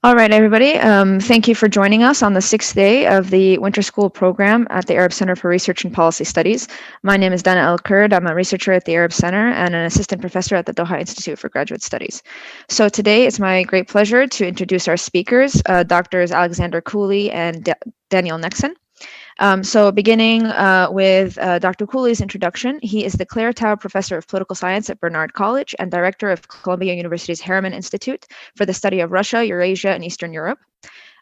All right, everybody. Thank you for joining us on the sixth day of the Winter School program at the Arab Center for Research and Policy Studies. My name is Dana El-Kurd. I'm a researcher at the Arab Center and an assistant professor at the Doha Institute for Graduate Studies. So today it's my great pleasure to introduce our speakers, Drs. Alexander Cooley and Daniel Nexon. So beginning with Dr. Cooley's introduction, he is the Claire Tao Professor of Political Science at Bernard College and Director of Columbia University's Harriman Institute for the Study of Russia, Eurasia, and Eastern Europe.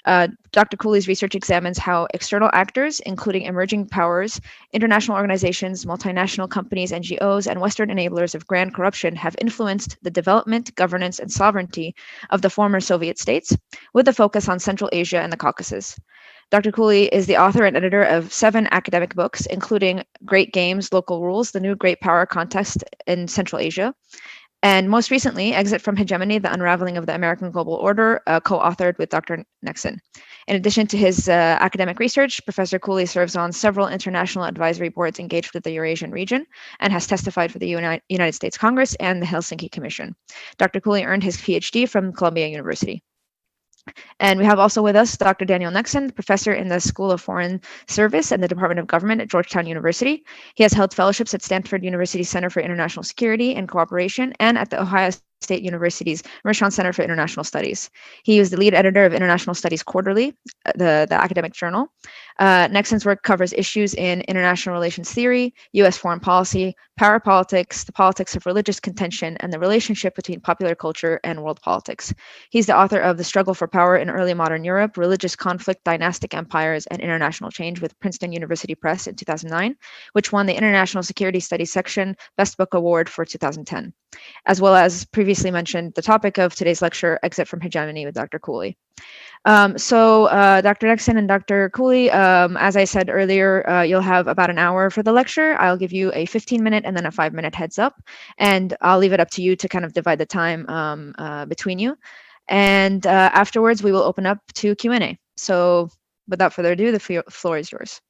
Dr. Cooley's research examines how external actors, including emerging powers, international organizations, multinational companies, NGOs, and Western enablers of grand corruption have influenced the development, governance, and sovereignty of the former Soviet states, with a focus on Central Asia and the Caucasus. Dr. Cooley is the author and editor of 7 academic books, including Great Games, Local Rules, The New Great Power Contest in Central Asia, and most recently, Exit from Hegemony, The Unraveling of the American Global Order, co-authored with Dr. Nexon. In addition to his academic research, Professor Cooley serves on several international advisory boards engaged with the Eurasian region and has testified for the United States Congress and the Helsinki Commission. Dr. Cooley earned his PhD from Columbia University. And we have also with us Dr. Daniel Nexon, professor in the School of Foreign Service and the Department of Government at Georgetown University. He has held fellowships at Stanford University Center for International Security and Cooperation and at the Ohio State University's Mershon Center for International Studies. He was the lead editor of International Studies Quarterly, the academic journal. Nexon's work covers issues in international relations theory, U.S. foreign policy, power politics, the politics of religious contention, and the relationship between popular culture and world politics. He's the author of The Struggle for Power in Early Modern Europe, Religious Conflict, Dynastic Empires, and International Change with Princeton University Press in 2009, which won the International Security Studies section Best Book Award for 2010, as well as previously mentioned the topic of today's lecture, Exit from Hegemony with Dr. Cooley. Dr. Nexon and Dr. Cooley, as I said earlier, you'll have about an hour for the lecture. I'll give you a 15-minute and then a 5-minute heads up, and I'll leave it up to you to kind of divide the time between you. And afterwards, we will open up to Q&A. So without further ado, the floor is yours.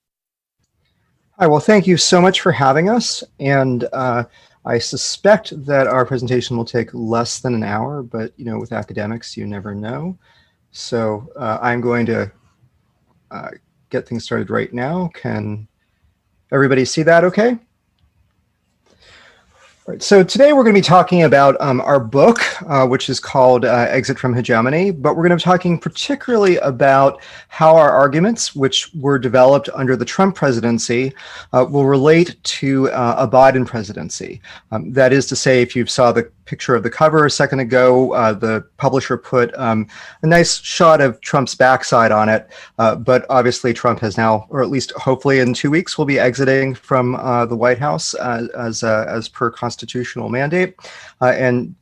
Hi, well, thank you so much for having us. And I suspect that our presentation will take less than an hour, but with academics, you never know. So I'm going to get things started right now. Can everybody see that okay? All right, so today we're going to be talking about our book, which is called Exit from Hegemony, but we're going to be talking particularly about how our arguments, which were developed under the Trump presidency, will relate to a Biden presidency. That is to say, if you saw the picture of the cover a second ago, the publisher put a nice shot of Trump's backside on it, but obviously Trump has now, or at least hopefully in 2 weeks, will be exiting from the White House as per constitutional mandate, and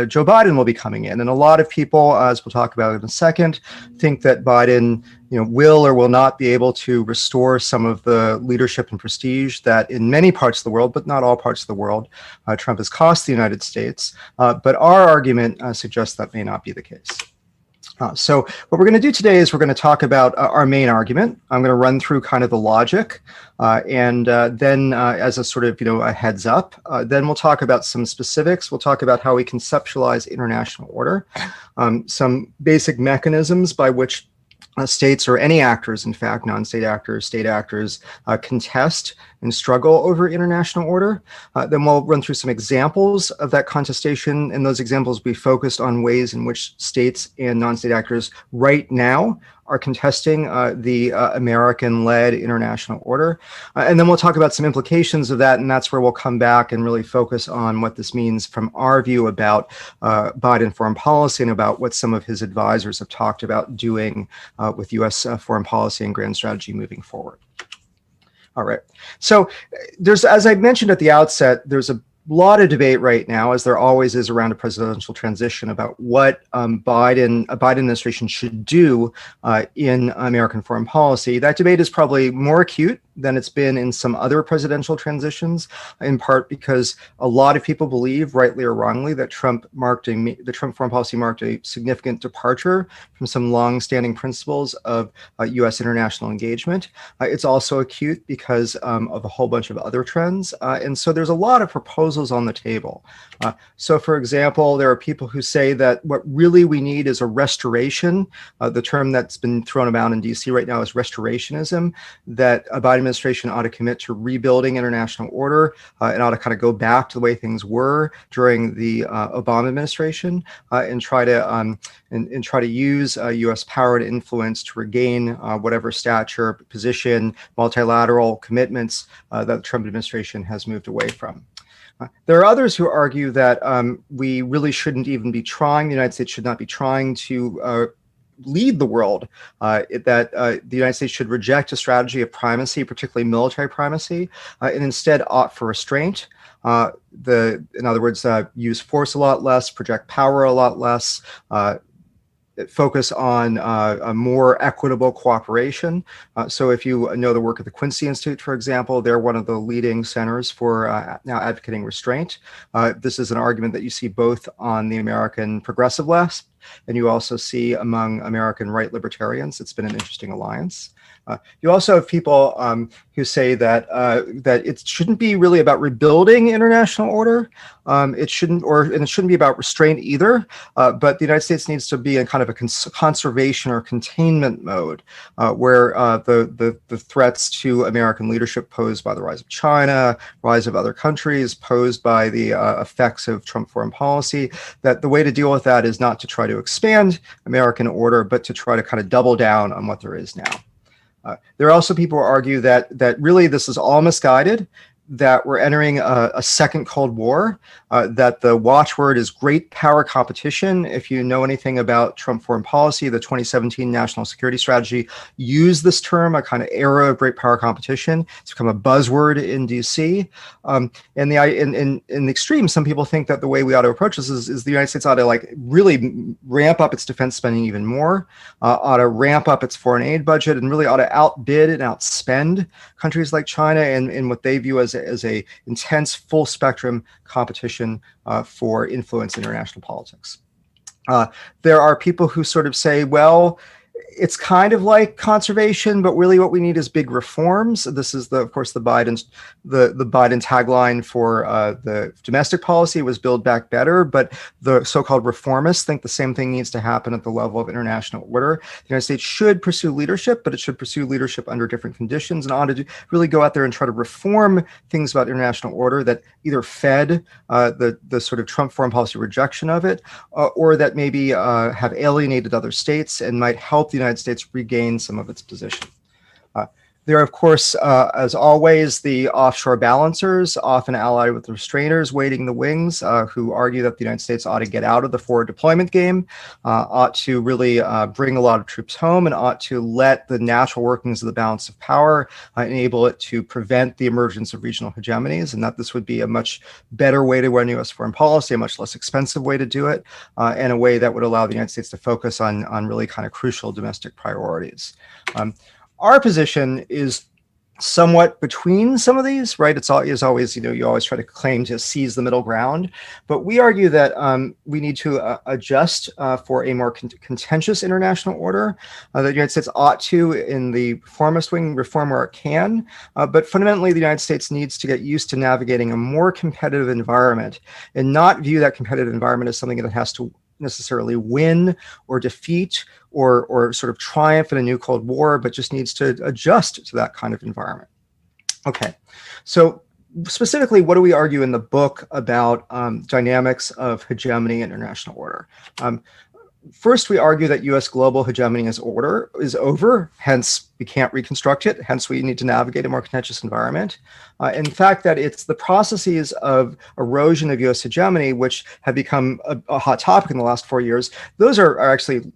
Joe Biden will be coming in. And a lot of people, as we'll talk about in a second, think that Biden will or will not be able to restore some of the leadership and prestige that in many parts of the world, but not all parts of the world, Trump has cost the United States. But our argument suggests that may not be the case. So what we're going to do today is we're going to talk about our main argument. I'm going to run through kind of the logic, and then as a sort of, a heads up, then we'll talk about some specifics. We'll talk about how we conceptualize international order, some basic mechanisms by which states or any actors, in fact, non-state actors, state actors, contest and struggle over international order. Then we'll run through some examples of that contestation, and those examples will be focused on ways in which states and non-state actors right now are contesting the American-led international order. And then we'll talk about some implications of that, and that's where we'll come back and really focus on what this means from our view about Biden foreign policy and about what some of his advisors have talked about doing with U.S. Foreign policy and grand strategy moving forward. All right, so there's, as I mentioned at the outset, there's a lot of debate right now, as there always is around a presidential transition, about what a Biden administration should do in American foreign policy. That debate is probably more acute than it's been in some other presidential transitions, in part because a lot of people believe, rightly or wrongly, that the Trump foreign policy marked a significant departure from some long-standing principles of U.S. international engagement. It's also acute because of a whole bunch of other trends. And so there's a lot of proposals on the table. So for example, there are people who say that what really we need is a restoration. The term that's been thrown about in DC right now is restorationism, that a Biden administration ought to commit to rebuilding international order and ought to kind of go back to the way things were during the Obama administration and try to use U.S. power to influence to regain whatever stature, position, multilateral commitments that the Trump administration has moved away from. There are others who argue that we really shouldn't even be trying, the United States should not be trying to lead the world, that the United States should reject a strategy of primacy, particularly military primacy, and instead opt for restraint. In other words, use force a lot less, project power a lot less, focus on a more equitable cooperation. So if you know the work of the Quincy Institute, for example, they're one of the leading centers for now advocating restraint. This is an argument that you see both on the American progressive left, and you also see among American right libertarians. It's been an interesting alliance. You also have people who say that that it shouldn't be really about rebuilding international order. It shouldn't be about restraint either. But the United States needs to be in kind of a conservation or containment mode, where the threats to American leadership posed by the rise of China, rise of other countries, posed by the effects of Trump foreign policy. That the way to deal with that is not to try to expand American order, but to try to kind of double down on what there is now. There are also people who argue that really this is all misguided, that we're entering a second Cold War, that the watchword is great power competition. If you know anything about Trump foreign policy, the 2017 national security strategy used this term, a kind of era of great power competition. It's become a buzzword in DC. In the extreme, some people think that the way we ought to approach this is the United States ought to like really ramp up its defense spending even more, ought to ramp up its foreign aid budget, and really ought to outbid and outspend countries like China in what they view as a intense full spectrum competition for influence in international politics. There are people who sort of say, well, it's kind of like conservation, but really what we need is big reforms. This is of course the Biden tagline for the domestic policy was Build Back Better, but the so-called reformists think the same thing needs to happen at the level of international order. The United States should pursue leadership, but it should pursue leadership under different conditions and ought to really go out there and try to reform things about international order that either fed the sort of Trump foreign policy rejection of it, or that maybe have alienated other states and might help the United States regain some of its position. There are, of course, as always, the offshore balancers, often allied with the restrainers, waiting the wings, who argue that the United States ought to get out of the forward deployment game, ought to really bring a lot of troops home, and ought to let the natural workings of the balance of power enable it to prevent the emergence of regional hegemonies, and that this would be a much better way to run U.S. foreign policy, a much less expensive way to do it, and a way that would allow the United States to focus on really kind of crucial domestic priorities. Our position is somewhat between some of these, right? It's always, you always try to claim to seize the middle ground, but we argue that we need to adjust for a more contentious international order. The United States ought to, in the reformist wing, reform where it can, but fundamentally the United States needs to get used to navigating a more competitive environment and not view that competitive environment as something that has to necessarily win or defeat or sort of triumph in a new Cold War, but just needs to adjust to that kind of environment. Okay, so specifically, what do we argue in the book about dynamics of hegemony and international order? First, we argue that U.S. global hegemony is over, hence we can't reconstruct it, hence we need to navigate a more contentious environment. In fact, that it's the processes of erosion of U.S. hegemony, which have become a hot topic in the last 4 years, those are actually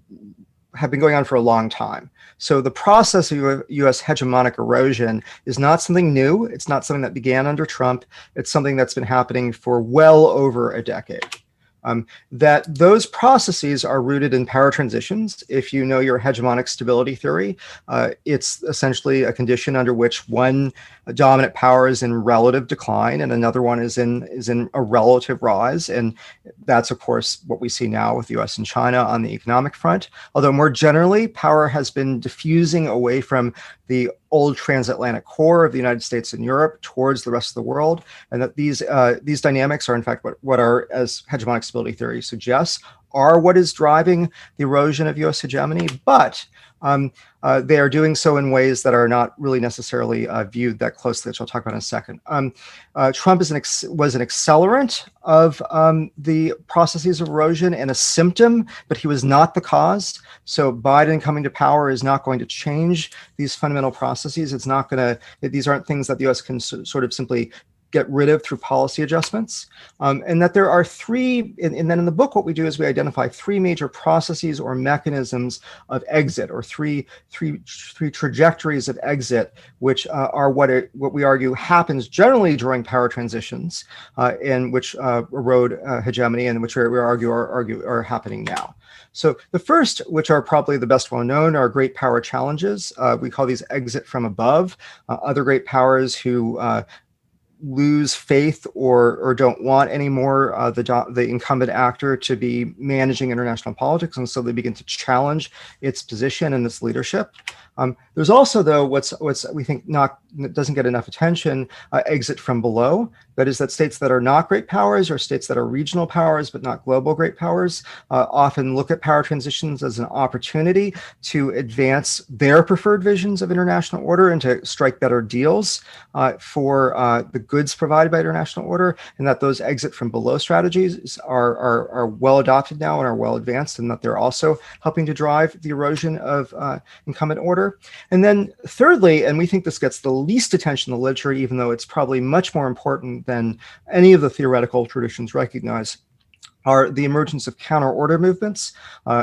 have been going on for a long time. So the process of U.S. hegemonic erosion is not something new. It's not something that began under Trump. It's something that's been happening for well over a decade. that those processes are rooted in power transitions. If you know your hegemonic stability theory, it's essentially a condition under which one dominant power is in relative decline and another one is in a relative rise. And that's, of course, what we see now with the US and China on the economic front. Although more generally, power has been diffusing away from the old transatlantic core of the United States and Europe towards the rest of the world, and that these dynamics are in fact what our, as hegemonic stability theory suggests, are what is driving the erosion of US hegemony, but they are doing so in ways that are not really necessarily viewed that closely, which I'll talk about in a second. Trump was an accelerant of the processes of erosion and a symptom, but he was not the cause. So Biden coming to power is not going to change these fundamental processes. It's not going to, these aren't things that the US can sort of simply get rid of through policy adjustments, and that there are three, and then in the book, what we do is we identify three major processes or mechanisms of exit, or three trajectories of exit, which are what we argue happens generally during power transitions, and which erode hegemony, and which we argue are happening now. So the first, which are probably the best well known, are great power challenges. We call these exit from above. Other great powers who lose faith or don't want anymore the incumbent actor to be managing international politics, and so they begin to challenge its position and its leadership. There's also, though, what's we think doesn't get enough attention, exit from below. That is, that states that are not great powers, or states that are regional powers but not global great powers, often look at power transitions as an opportunity to advance their preferred visions of international order and to strike better deals for the goods provided by international order, and that those exit from below strategies are well adopted now and are well advanced, and that they're also helping to drive the erosion of incumbent order. And then thirdly, and we think this gets the least attention in the literature, even though it's probably much more important than any of the theoretical traditions recognize, are the emergence of counter-order movements,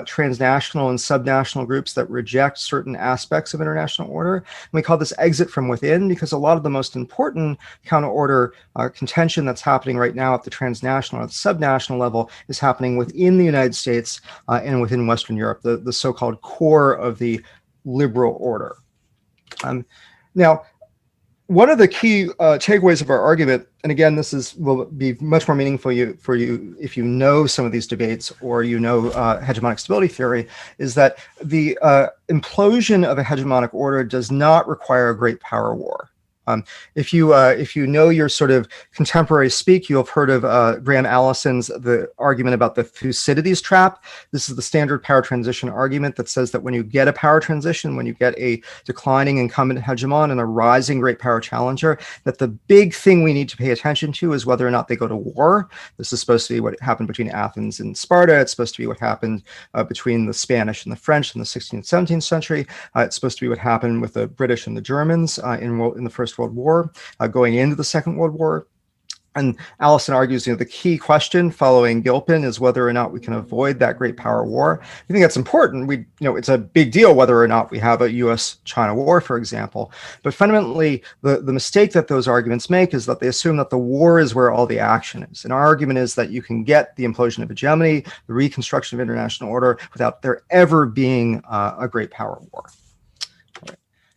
transnational and subnational groups that reject certain aspects of international order. And we call this exit from within, because a lot of the most important counter-order contention that's happening right now at the transnational or the subnational level is happening within the United States and within Western Europe, the so-called core of the liberal order. Now, one of the key takeaways of our argument, and again, will be much more meaningful for you if you know some of these debates or you know hegemonic stability theory, is that the implosion of a hegemonic order does not require a great power war. If you know your sort of contemporary speak, you have heard of Graham Allison's the argument about the Thucydides trap. This is the standard power transition argument that says that when you get a power transition, when you get a declining incumbent hegemon and a rising great power challenger, that the big thing we need to pay attention to is whether or not they go to war. This is supposed to be what happened between Athens and Sparta. It's supposed to be what happened between the Spanish and the French in the 16th, 17th century. It's supposed to be what happened with the British and the Germans in the First World War, going into the Second World War. And Allison argues, the key question following Gilpin is whether or not we can avoid that great power war. I think that's important. It's a big deal whether or not we have a U.S.-China war, for example. But fundamentally, the mistake that those arguments make is that they assume that the war is where all the action is. And our argument is that you can get the implosion of hegemony, the reconstruction of international order, without there ever being a great power war.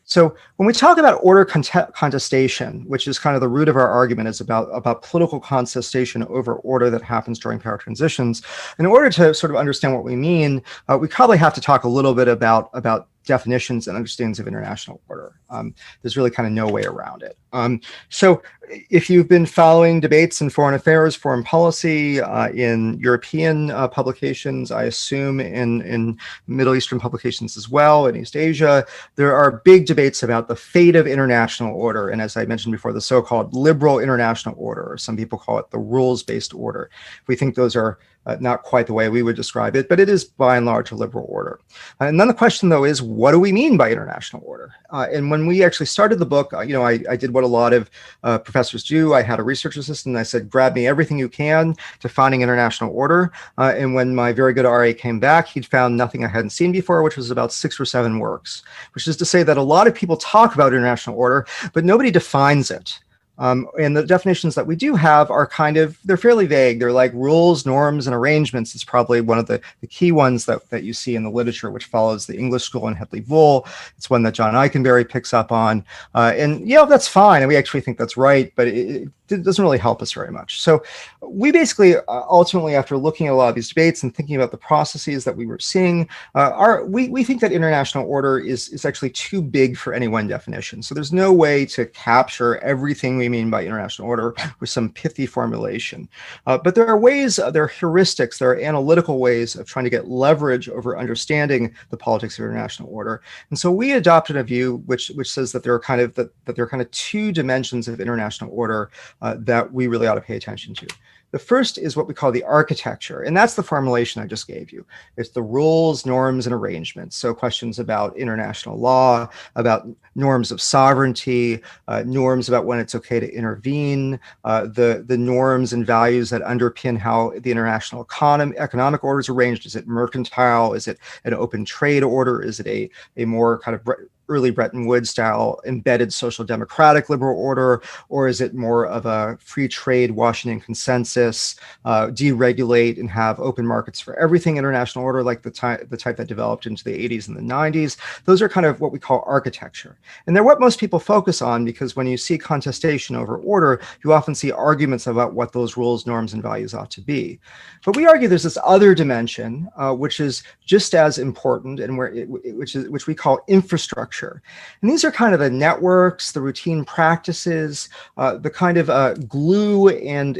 So when we talk about order contestation, which is kind of the root of our argument, is about political contestation over order that happens during power transitions. In order to sort of understand what we mean, we probably have to talk a little bit about definitions and understandings of international order. There's really kind of no way around it. So if you've been following debates in foreign affairs, foreign policy, in European publications, I assume in Middle Eastern publications as well, in East Asia, there are big debates about the fate of international order. And as I mentioned before, the so-called liberal international order, or some people call it the rules-based order. We think those are not quite the way we would describe it, but it is by and large a liberal order. And then the question, though, is what do we mean by international order? And when we actually started the book, I did what a lot of professors do. I had a research assistant, and I said, grab me everything you can defining international order. And when my very good RA came back, he'd found nothing I hadn't seen before, which was about 6 or 7 works, which is to say that a lot of people talk about international order, but nobody defines it. And the definitions that we do have are they're fairly vague. They're like rules, norms, and arrangements is probably one of the key ones that you see in the literature, which follows the English school and Hedley Bull. It's one that John Eikenberry picks up on. And that's fine. And we actually think that's right, but it doesn't really help us very much. So we basically, ultimately, after looking at a lot of these debates and thinking about the processes that we were seeing, we think that international order is actually too big for any one definition. So there's no way to capture everything we mean by international order with some pithy formulation. But there are ways, there are heuristics, there are analytical ways of trying to get leverage over understanding the politics of international order. And so we adopted a view which says that there are two dimensions of international order that we really ought to pay attention to. The first is what we call the architecture, and that's the formulation I just gave you. It's the rules, norms, and arrangements. So questions about international law, about norms of sovereignty, norms about when it's okay to intervene, the norms and values that underpin how the international economic order is arranged. Is it mercantile? Is it an open trade order? Is it a more kind of early Bretton Woods style embedded social democratic liberal order, or is it more of a free trade Washington consensus, deregulate and have open markets for everything international order like the type that developed into the 80s and the 90s? Those are kind of what we call architecture. And they're what most people focus on, because when you see contestation over order, you often see arguments about what those rules, norms, and values ought to be. But we argue there's this other dimension, which is just as important, and which we call infrastructure. And these are kind of the networks, the routine practices, the kind of glue and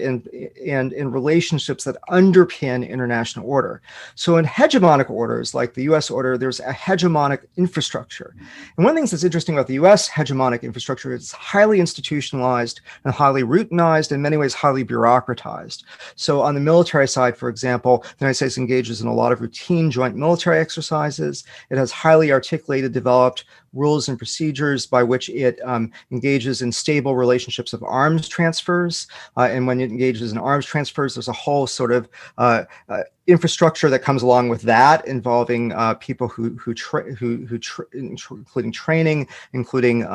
relationships that underpin international order. So in hegemonic orders, like the US order, there's a hegemonic infrastructure. And one of the things that's interesting about the US hegemonic infrastructure is it's highly institutionalized and highly routinized, in many ways highly bureaucratized. So on the military side, for example, the United States engages in a lot of routine joint military exercises. It has highly articulated, developed rules and procedures by which it engages in stable relationships of arms transfers. And when it engages in arms transfers, there's a whole sort of infrastructure that comes along with that, involving people including training, including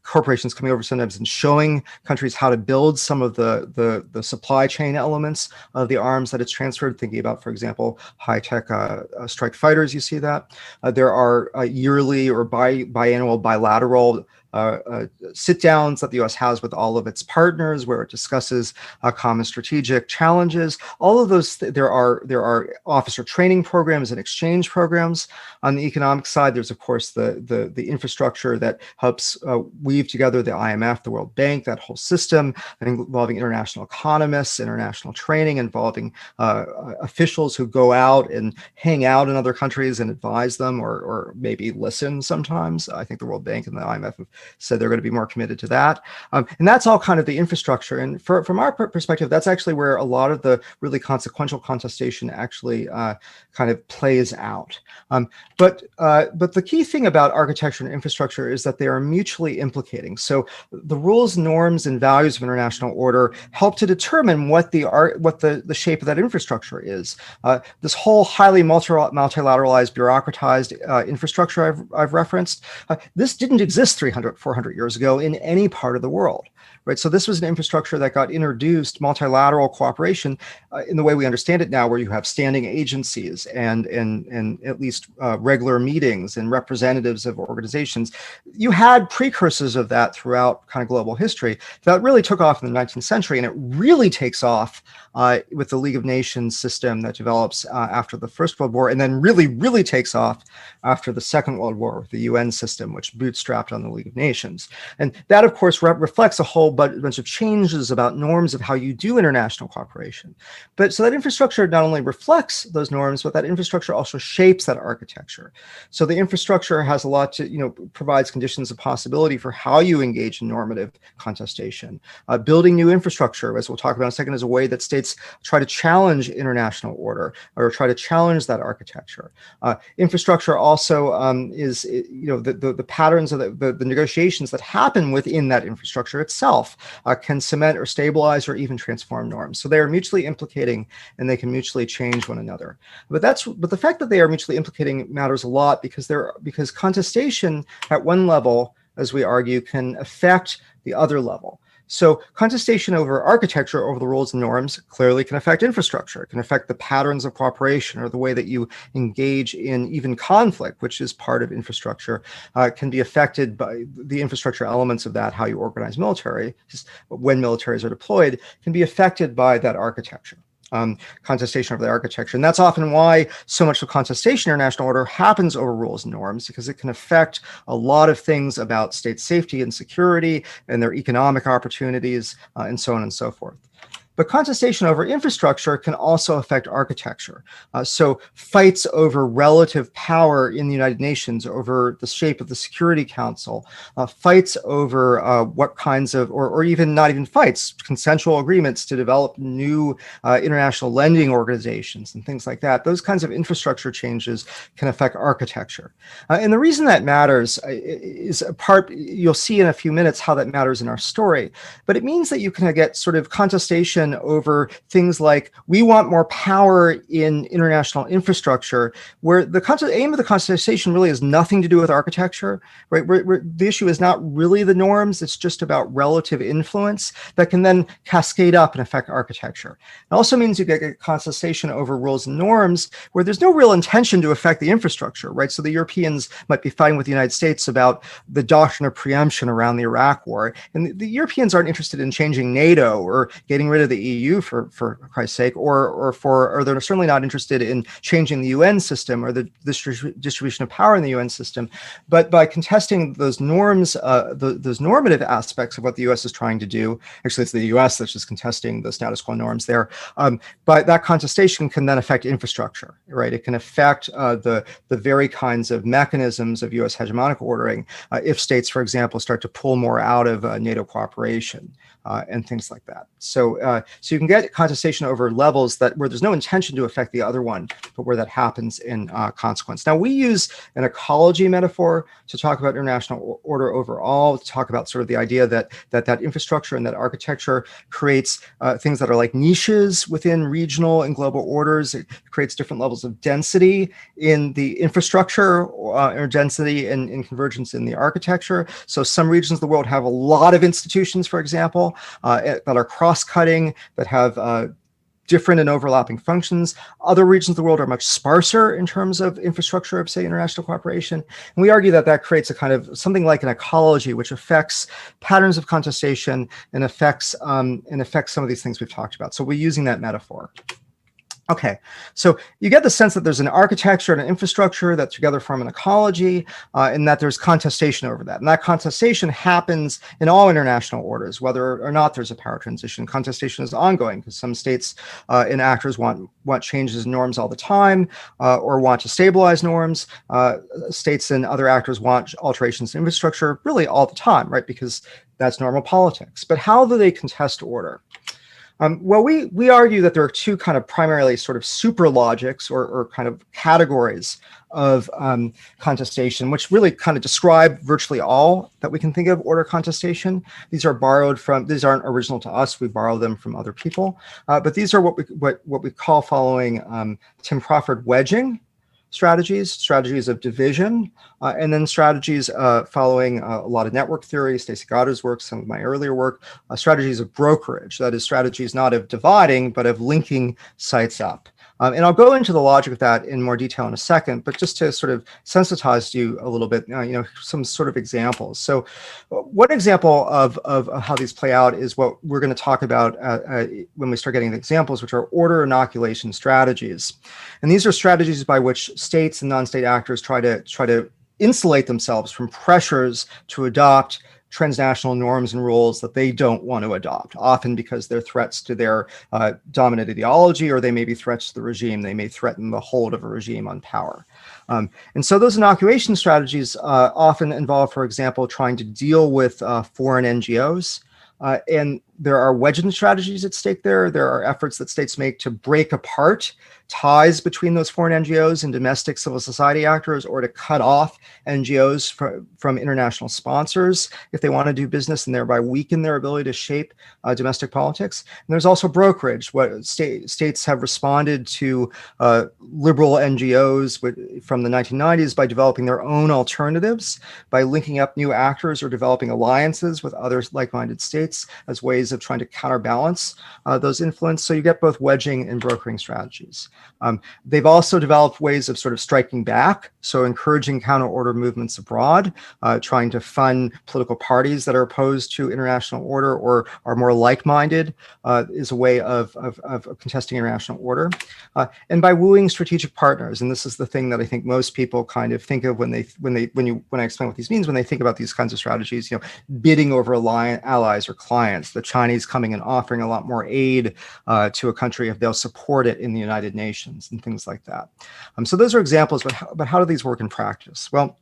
corporations coming over sometimes and showing countries how to build some of the supply chain elements of the arms that it's transferred. Thinking about, for example, high-tech strike fighters, you see that. There are yearly or biannual bilateral sit-downs that the U.S. has with all of its partners, where it discusses common strategic challenges. All of those, there are officer training programs and exchange programs. On the economic side, there's of course the infrastructure that helps weave together the IMF, the World Bank, that whole system, involving international economists, international training, involving officials who go out and hang out in other countries and advise them, or maybe listen sometimes. I think the World Bank and the IMF have said they're going to be more committed to that. And that's all kind of the infrastructure. And from our perspective, that's actually where a lot of the really consequential contestation actually kind of plays out. But the key thing about architecture and infrastructure is that they are mutually implicating. So the rules, norms, and values of international order help to determine what the shape of that infrastructure is. This whole highly multilateralized, bureaucratized infrastructure I've referenced, this didn't exist 300, 400 years ago in any part of the world. Right, so this was an infrastructure that got introduced, multilateral cooperation, in the way we understand it now, where you have standing agencies and at least regular meetings and representatives of organizations. You had precursors of that throughout kind of global history. That really took off in the 19th century, and it really takes off with the League of Nations system that develops after the First World War, and then really takes off after the Second World War with the UN system, which bootstrapped on the League of Nations. And that, of course, reflects a whole bunch of changes about norms of how you do international cooperation. But so that infrastructure not only reflects those norms, but that infrastructure also shapes that architecture. So the infrastructure has a lot to, provides conditions of possibility for how you engage in normative contestation. Building new infrastructure, as we'll talk about in a second, is a way that states try to challenge international order or try to challenge that architecture. Infrastructure also is, the patterns of the negotiations that happen within that infrastructure itself can cement or stabilize or even transform norms. So they are mutually implicating, and they can mutually change one another. But the fact that they are mutually implicating matters a lot, because contestation at one level, as we argue, can affect the other level. So contestation over architecture, over the rules and norms, clearly can affect infrastructure. It can affect the patterns of cooperation or the way that you engage in even conflict, which is part of infrastructure, can be affected by the infrastructure elements of that, how you organize military, just when militaries are deployed, can be affected by that architecture. Contestation over the architecture. And that's often why so much of contestation in international order happens over rules and norms, because it can affect a lot of things about state safety and security and their economic opportunities and so on and so forth. But contestation over infrastructure can also affect architecture. So fights over relative power in the United Nations, over the shape of the Security Council, fights over what kinds of, or even not even fights, consensual agreements to develop new international lending organizations and things like that. Those kinds of infrastructure changes can affect architecture. And the reason that matters is a part, you'll see in a few minutes how that matters in our story, but it means that you can get sort of contestation over things like, we want more power in international infrastructure, where the aim of the contestation really has nothing to do with architecture, right? The issue is not really the norms, it's just about relative influence that can then cascade up and affect architecture. It also means you get a contestation over rules and norms where there's no real intention to affect the infrastructure, right? So the Europeans might be fighting with the United States about the doctrine of preemption around the Iraq War, and the Europeans aren't interested in changing NATO or getting rid of the EU for Christ's sake, or they're certainly not interested in changing the UN system or the distribution of power in the UN system. But by contesting those norms, those normative aspects of what the US is trying to do, actually it's the US that's just contesting the status quo norms there, but that contestation can then affect infrastructure, right? It can affect the very kinds of mechanisms of US hegemonic ordering if states, for example, start to pull more out of NATO cooperation and things like that. So you can get contestation over levels where there's no intention to affect the other one, but where that happens in consequence. Now, we use an ecology metaphor to talk about international order overall, to talk about sort of the idea that infrastructure and that architecture creates things that are like niches within regional and global orders. It creates different levels of density in the infrastructure or density and convergence in the architecture. So some regions of the world have a lot of institutions, for example, that are cross-cutting, that have different and overlapping functions. Other regions of the world are much sparser in terms of infrastructure of, say, international cooperation. And we argue that creates a kind of something like an ecology, which affects patterns of contestation and affects some of these things we've talked about. So we're using that metaphor. Okay, so you get the sense that there's an architecture and an infrastructure that together form an ecology, and that there's contestation over that. And that contestation happens in all international orders, whether or not there's a power transition. Contestation is ongoing because some states and actors want changes in norms all the time, or want to stabilize norms. States and other actors want alterations in infrastructure really all the time, right? Because that's normal politics. But how do they contest order? Well, we argue that there are two kind of primarily sort of super logics or kind of categories of contestation, which really kind of describe virtually all that we can think of order contestation. These are borrowed from, these aren't original to us, we borrow them from other people, but these are what we call, following Tim Crawford, wedging strategies of division, and then strategies following a lot of network theory, Stacey Goddard's work, some of my earlier work, strategies of brokerage, that is strategies not of dividing, but of linking sites up. And I'll go into the logic of that in more detail in a second, but just to sort of sensitize you a little bit, some sort of examples. So one example of how these play out is what we're going to talk about when we start getting the examples, which are order inoculation strategies. And these are strategies by which states and non-state actors try to insulate themselves from pressures to adopt transnational norms and rules that they don't want to adopt, often because they're threats to their dominant ideology, or they may be threats to the regime. They may threaten the hold of a regime on power. And so those inoculation strategies often involve, for example, trying to deal with foreign NGOs. And there are wedging strategies at stake there. There are efforts that states make to break apart ties between those foreign NGOs and domestic civil society actors, or to cut off NGOs from international sponsors if they want to do business and thereby weaken their ability to shape domestic politics. And there's also brokerage. What states have responded to liberal NGOs from the 1990s by developing their own alternatives, by linking up new actors or developing alliances with other like-minded states as ways of trying to counterbalance those influence. So you get both wedging and brokering strategies. They've also developed ways of sort of striking back, so encouraging counter-order movements abroad, trying to fund political parties that are opposed to international order or are more like-minded is a way of contesting international order. And by wooing strategic partners, and this is the thing that I think most people kind of think of when I explain what these means, when they think about these kinds of strategies, bidding over allies or clients, the Chinese coming and offering a lot more aid to a country if they'll support it in the United Nations and things like that. So those are examples, but how do these work in practice? Well,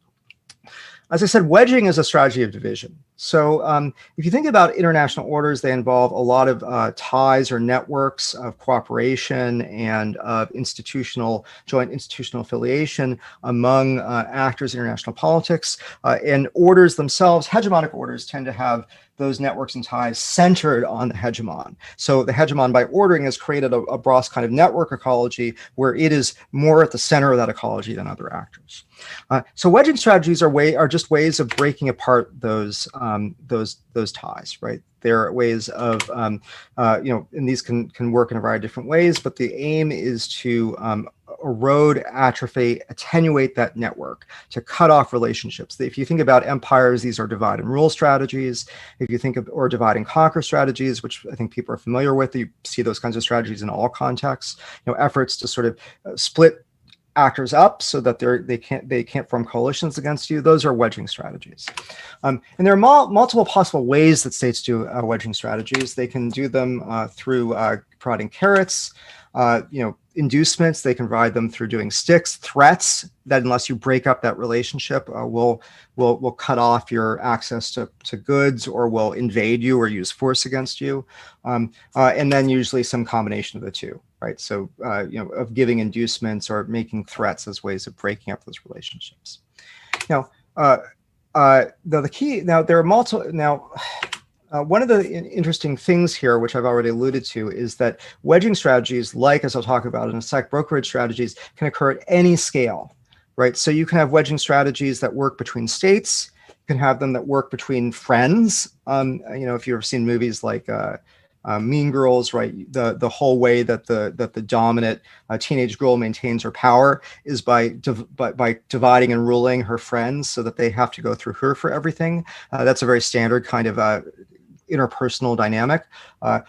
as I said, wedging is a strategy of division. So if you think about international orders, they involve a lot of ties or networks of cooperation and of joint institutional affiliation among actors in international politics. And orders themselves, hegemonic orders, tend to have those networks and ties centered on the hegemon. So the hegemon, by ordering, has created a broad kind of network ecology where it is more at the center of that ecology than other actors. So wedging strategies are just ways of breaking apart those ties, right? They're ways of, and these can work in a variety of different ways, but the aim is to erode, atrophy, attenuate that network, to cut off relationships. If you think about empires, these are divide and rule strategies. If you think of, or divide and conquer strategies, which I think people are familiar with, you see those kinds of strategies in all contexts, efforts to sort of split actors up so that they can't form coalitions against you. Those are wedging strategies. And there are multiple possible ways that states do wedging strategies. They can do them through providing carrots, inducements. They can provide them through doing sticks, threats that unless you break up that relationship, will cut off your access to goods, or will invade you or use force against you. And then usually some combination of the two, right? So, of giving inducements or making threats as ways of breaking up those relationships. Now, there are multiple, one of the interesting things here, which I've already alluded to, is that wedging strategies, like, as I'll talk about in a sec, brokerage strategies, can occur at any scale, right? So you can have wedging strategies that work between states. You can have them that work between friends. If you've ever seen movies like Mean Girls, right? The whole way that the dominant teenage girl maintains her power is by dividing and ruling her friends so that they have to go through her for everything. That's a very standard kind of interpersonal dynamic.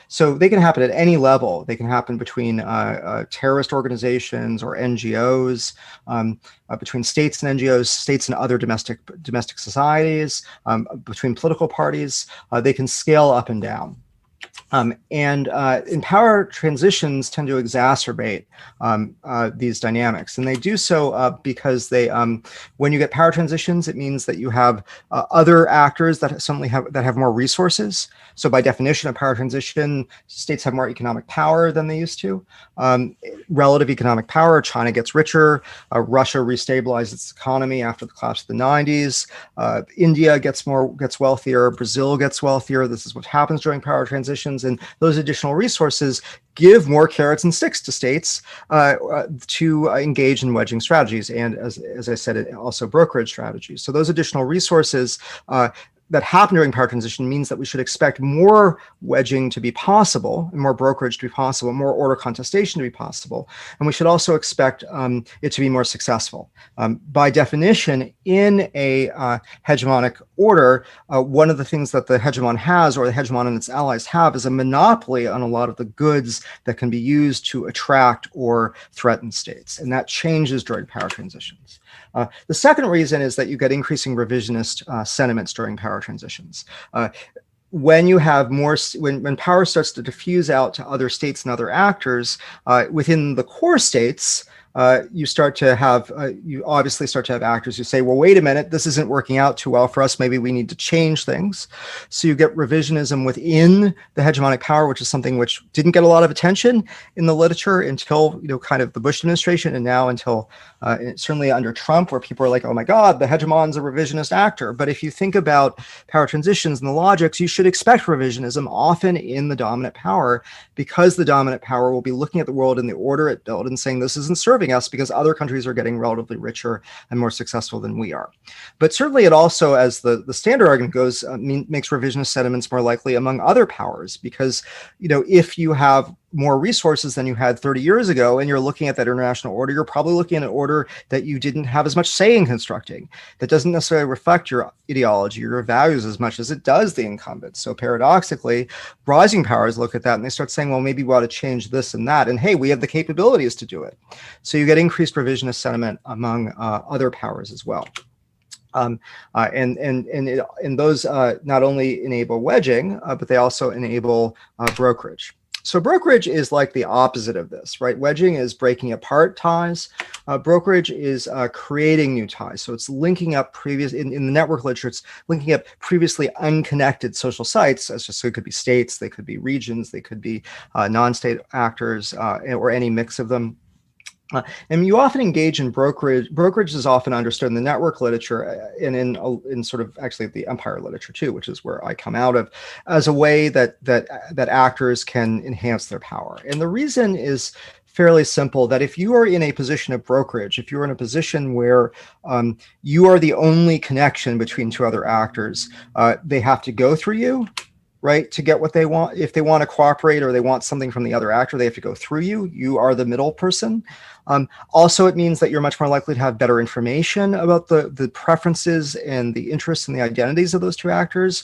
So they can happen at any level. They can happen between terrorist organizations or NGOs, between states and NGOs, states and other domestic societies, between political parties. They can scale up and down. And power transitions tend to exacerbate these dynamics, and they do so because when you get power transitions, it means that you have other actors that have more resources. So by definition, a power transition, states have more economic power than they used to. Relative economic power: China gets richer, Russia restabilizes its economy after the collapse of the 90s. India gets wealthier, Brazil gets wealthier. This is what happens during power transitions. And those additional resources give more carrots and sticks to states to engage in wedging strategies. And as I said, also brokerage strategies. So those additional resources that happen during power transition means that we should expect more wedging to be possible, and more brokerage to be possible, more order contestation to be possible. And we should also expect it to be more successful. By definition, in a hegemonic order, one of the things that the hegemon has, or the hegemon and its allies have, is a monopoly on a lot of the goods that can be used to attract or threaten states. And that changes during power transitions. The second reason is that you get increasing revisionist sentiments during power transitions. When you have when power starts to diffuse out to other states and other actors within the core states, you start to have, you obviously start to have actors who say, well, wait a minute, this isn't working out too well for us. Maybe we need to change things. So you get revisionism within the hegemonic power, which is something which didn't get a lot of attention in the literature until, kind of the Bush administration, and now until certainly under Trump, where people are like, oh my God, the hegemon's a revisionist actor. But if you think about power transitions and the logics, you should expect revisionism often in the dominant power, because the dominant power will be looking at the world in the order it built and saying this isn't serving us because other countries are getting relatively richer and more successful than we are. But certainly it also, as the standard argument goes, makes revisionist sentiments more likely among other powers, because if you have more resources than you had 30 years ago, and you're looking at that international order, you're probably looking at an order that you didn't have as much say in constructing, that doesn't necessarily reflect your ideology or your values as much as it does the incumbents. So paradoxically, rising powers look at that and they start saying, well, maybe we ought to change this and that, and hey, we have the capabilities to do it. So you get increased revisionist sentiment among other powers as well. And those not only enable wedging, but they also enable brokerage. So brokerage is like the opposite of this, right? Wedging is breaking apart ties. Brokerage is creating new ties. So it's linking up in the network literature, it's linking up previously unconnected social sites. So it could be states, they could be regions, they could be non-state actors, or any mix of them. And you often engage in brokerage. Brokerage is often understood in the network literature and in sort of actually the empire literature too, which is where I come out of, as a way that actors can enhance their power. And the reason is fairly simple, that if you are in a position of brokerage, if you're in a position where you are the only connection between two other actors, they have to go through you, right, to get what they want. If they want to cooperate or they want something from the other actor, they have to go through you. You are the middle person. Also, it means that you're much more likely to have better information about the preferences and the interests and the identities of those two actors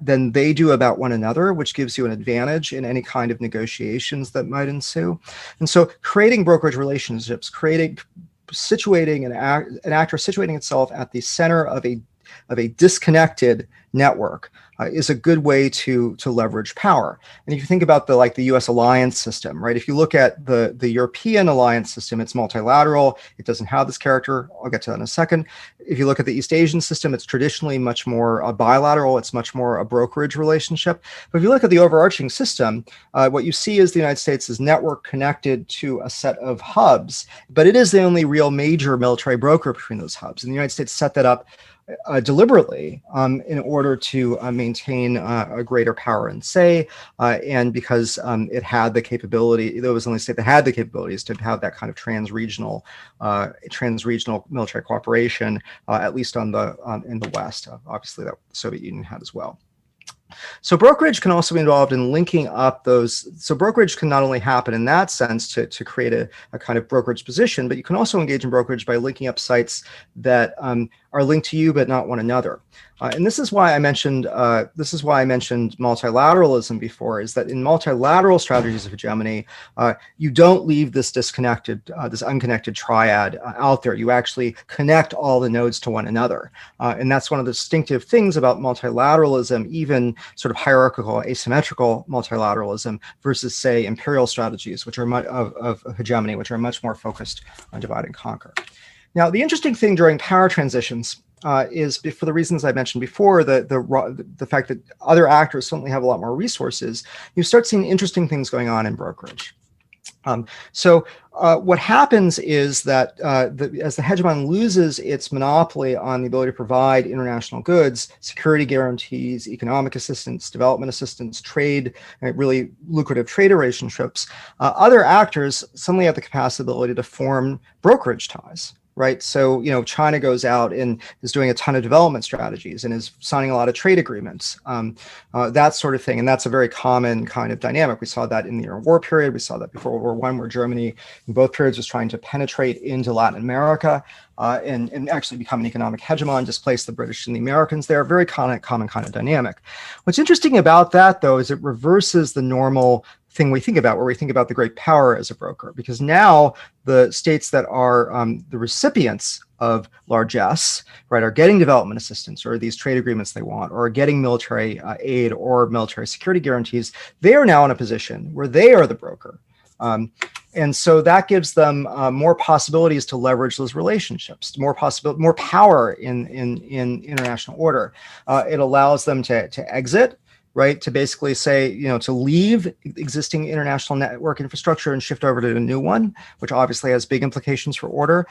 than they do about one another, which gives you an advantage in any kind of negotiations that might ensue. And so creating brokerage relationships, situating an actor situating itself at the center of a disconnected network is a good way to leverage power. And if you think about the U.S. alliance system, right? If you look at the European alliance system, it's multilateral. It doesn't have this character. I'll get to that in a second. If you look at the East Asian system, it's traditionally much more bilateral. It's much more a brokerage relationship. But if you look at the overarching system, what you see is the United States is network connected to a set of hubs, but it is the only real major military broker between those hubs. And the United States set that up deliberately in order to maintain a greater power and say, and because it had the capability, it was the only state that had the capabilities to have that kind of transregional military cooperation, at least in the West. Obviously, that the Soviet Union had as well. So brokerage can also be involved in linking up those. So brokerage can not only happen in that sense to create a kind of brokerage position, but you can also engage in brokerage by linking up sites that are linked to you but not one another. And this is why I mentioned multilateralism before, is that in multilateral strategies of hegemony, you don't leave this this unconnected triad out there. You actually connect all the nodes to one another. And that's one of the distinctive things about multilateralism, even sort of hierarchical, asymmetrical multilateralism versus, say, imperial strategies, which are of hegemony, which are much more focused on divide and conquer. Now, the interesting thing during power transitions is, for the reasons I mentioned before, the fact that other actors suddenly have a lot more resources, you start seeing interesting things going on in brokerage. So what happens is that as the hegemon loses its monopoly on the ability to provide international goods, security guarantees, economic assistance, development assistance, trade, really lucrative trade relationships, other actors suddenly have the capacity to form brokerage ties. Right. So, China goes out and is doing a ton of development strategies and is signing a lot of trade agreements, that sort of thing. And that's a very common kind of dynamic. We saw that in the Iran War period. We saw that before World War I, where Germany in both periods was trying to penetrate into Latin America and actually become an economic hegemon, displace the British and the Americans there. Very common kind of dynamic. What's interesting about that, though, is it reverses the normal thing we think about, where we think about the great power as a broker, because now the states that are the recipients of largesse, right, are getting development assistance or these trade agreements they want, or are getting military aid or military security guarantees. They are now in a position where they are the broker. And so that gives them more possibilities to leverage those relationships, more power in international order. It allows them to exit, right? To basically say, to leave existing international network infrastructure and shift over to a new one, which obviously has big implications for order.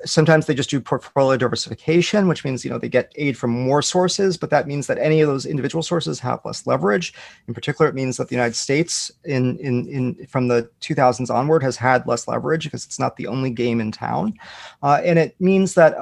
Sometimes they just do portfolio diversification, which means, they get aid from more sources, but that means that any of those individual sources have less leverage. In particular, it means that the United States from the 2000s onward has had less leverage because it's not the only game in town. And it means that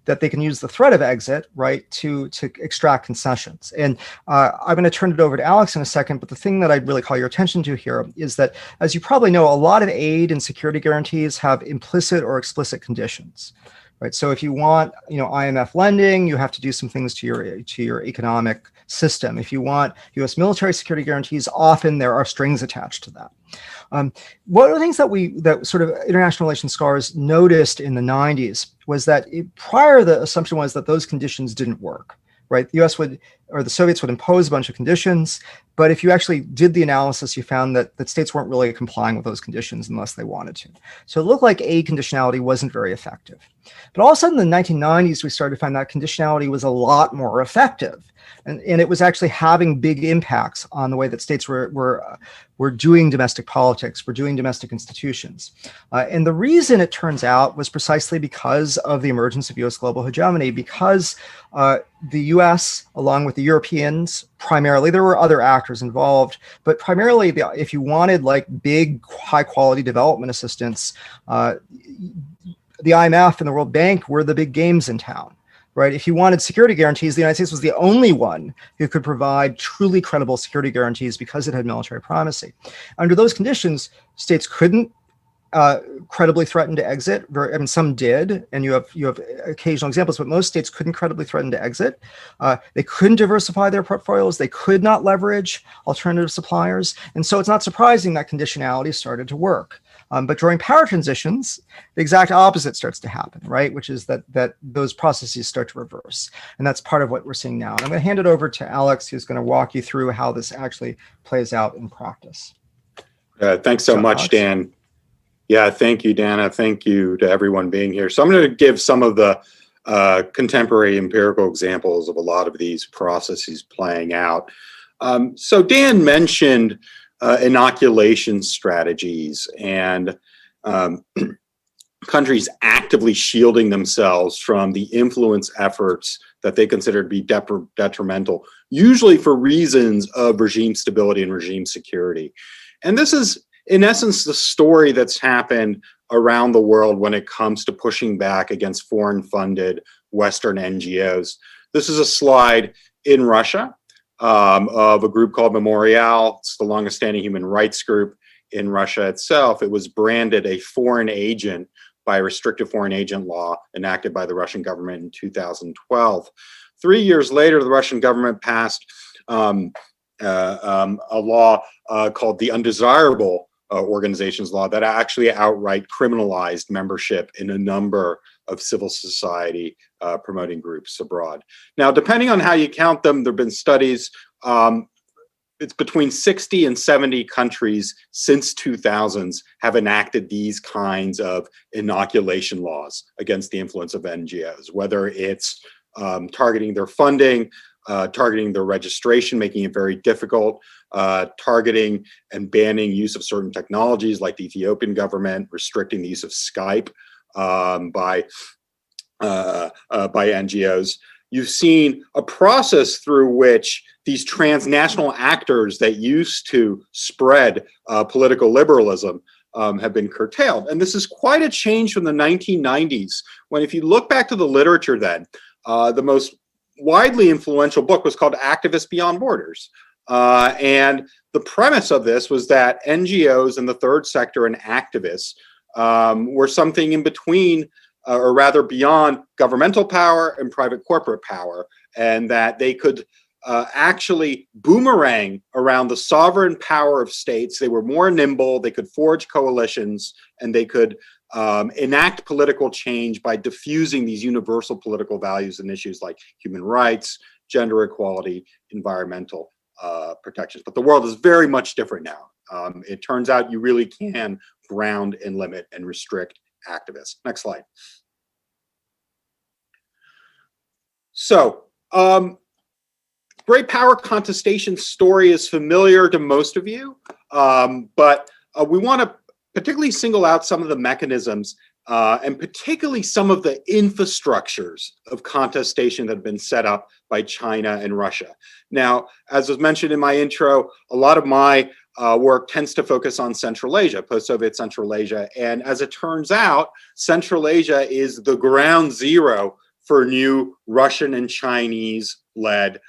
that they can use the threat of exit, right, to extract concessions. And I'm going to turn it over to Alex in a second, but the thing that I'd really call your attention to here is that, as you probably know, a lot of aid and security guarantees have implicit or explicit conditions, right? So if you want, IMF lending, you have to do some things to your economic system. If you want U.S. military security guarantees, often there are strings attached to that. One of the things that sort of international relations scholars noticed in the 90s was that prior, the assumption was that those conditions didn't work, right? The US or the Soviets would impose a bunch of conditions, but if you actually did the analysis, you found that states weren't really complying with those conditions unless they wanted to. So it looked like aid conditionality wasn't very effective. But all of a sudden in the 1990s, we started to find that conditionality was a lot more effective. And it was actually having big impacts on the way that states were doing domestic politics, were doing domestic institutions. And the reason, it turns out, was precisely because of the emergence of US global hegemony, because the US, along with the Europeans, primarily, there were other actors involved, but primarily, if you wanted like big, high quality development assistance, the IMF and the World Bank were the big games in town. Right? If you wanted security guarantees, the United States was the only one who could provide truly credible security guarantees because it had military primacy. Under those conditions, states couldn't credibly threaten to exit. Some did, and you have occasional examples, but most states couldn't credibly threaten to exit. They couldn't diversify their portfolios. They could not leverage alternative suppliers. And so it's not surprising that conditionality started to work. But during power transitions, the exact opposite starts to happen, right? Which is that those processes start to reverse. And that's part of what we're seeing now. And I'm going to hand it over to Alex, who's going to walk you through how this actually plays out in practice. Thanks so much, Alex. Dan. Yeah, thank you, Dana. Thank you to everyone being here. So I'm going to give some of the contemporary empirical examples of a lot of these processes playing out. So Dan mentioned inoculation strategies and countries actively shielding themselves from the influence efforts that they consider to be detrimental, usually for reasons of regime stability and regime security. And this is, in essence, the story that's happened around the world when it comes to pushing back against foreign-funded Western NGOs. This is a slide in Russia of a group called Memorial. It's the longest-standing human rights group in Russia itself. It was branded a foreign agent by a restrictive foreign agent law enacted by the Russian government in 2012. 3 years later, the Russian government passed a law called the Undesirable Organizations Law that actually outright criminalized membership in a number of civil society promoting groups abroad. Now, depending on how you count them, there have been studies. It's between 60 and 70 countries since 2000s have enacted these kinds of inoculation laws against the influence of NGOs, whether it's targeting their funding, targeting their registration, making it very difficult, targeting and banning use of certain technologies like the Ethiopian government, restricting the use of Skype by NGOs. You've seen a process through which these transnational actors that used to spread political liberalism have been curtailed. And this is quite a change from the 1990s, when if you look back to the literature then, the most widely influential book was called Activists Beyond Borders. And the premise of this was that NGOs and the third sector and activists were something in between, or rather beyond governmental power and private corporate power, and that they could actually boomerang around the sovereign power of states. They were more nimble, they could forge coalitions, and they could enact political change by diffusing these universal political values and issues like human rights, gender equality, environmental protections. But the world is very much different now. It turns out you really can ground and limit and restrict activists. Next slide. So, great power contestation story is familiar to most of you, but we want to particularly single out some of the mechanisms and particularly some of the infrastructures of contestation that have been set up by China and Russia. Now, as was mentioned in my intro, a lot of my work tends to focus on Central Asia, post-Soviet Central Asia. And as it turns out, Central Asia is the ground zero for new Russian and Chinese-led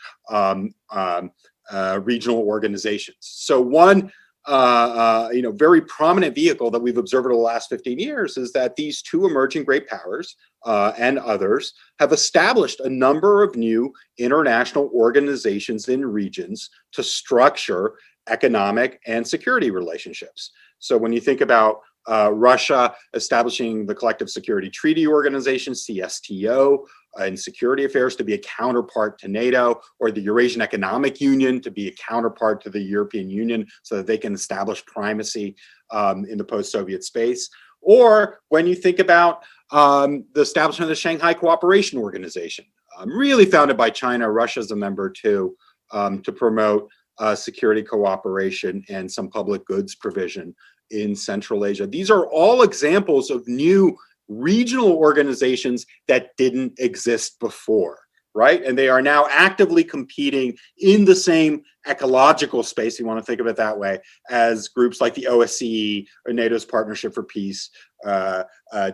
regional organizations. So one very prominent vehicle that we've observed over the last 15 years is that these two emerging great powers and others have established a number of new international organizations in regions to structure economic and security relationships. So when you think about Russia establishing the Collective Security Treaty Organization, CSTO, in security affairs to be a counterpart to NATO, or the Eurasian Economic Union to be a counterpart to the European Union so that they can establish primacy in the post-Soviet space. Or when you think about the establishment of the Shanghai Cooperation Organization, really founded by China, Russia's a member too, to promote security cooperation and some public goods provision in Central Asia. These are all examples of new regional organizations that didn't exist before, right? And they are now actively competing in the same ecological space, you want to think of it that way, as groups like the OSCE or NATO's Partnership for Peace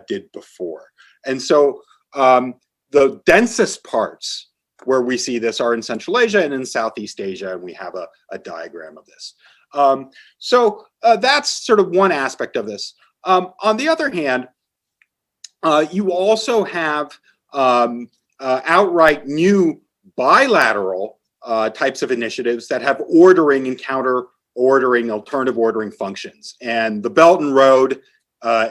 did before. And so the densest parts where we see this are in Central Asia and in Southeast Asia, and we have a diagram of this. So that's sort of one aspect of this. On the other hand, you also have outright new bilateral types of initiatives that have ordering and counter-ordering, alternative ordering functions. And the Belt and Road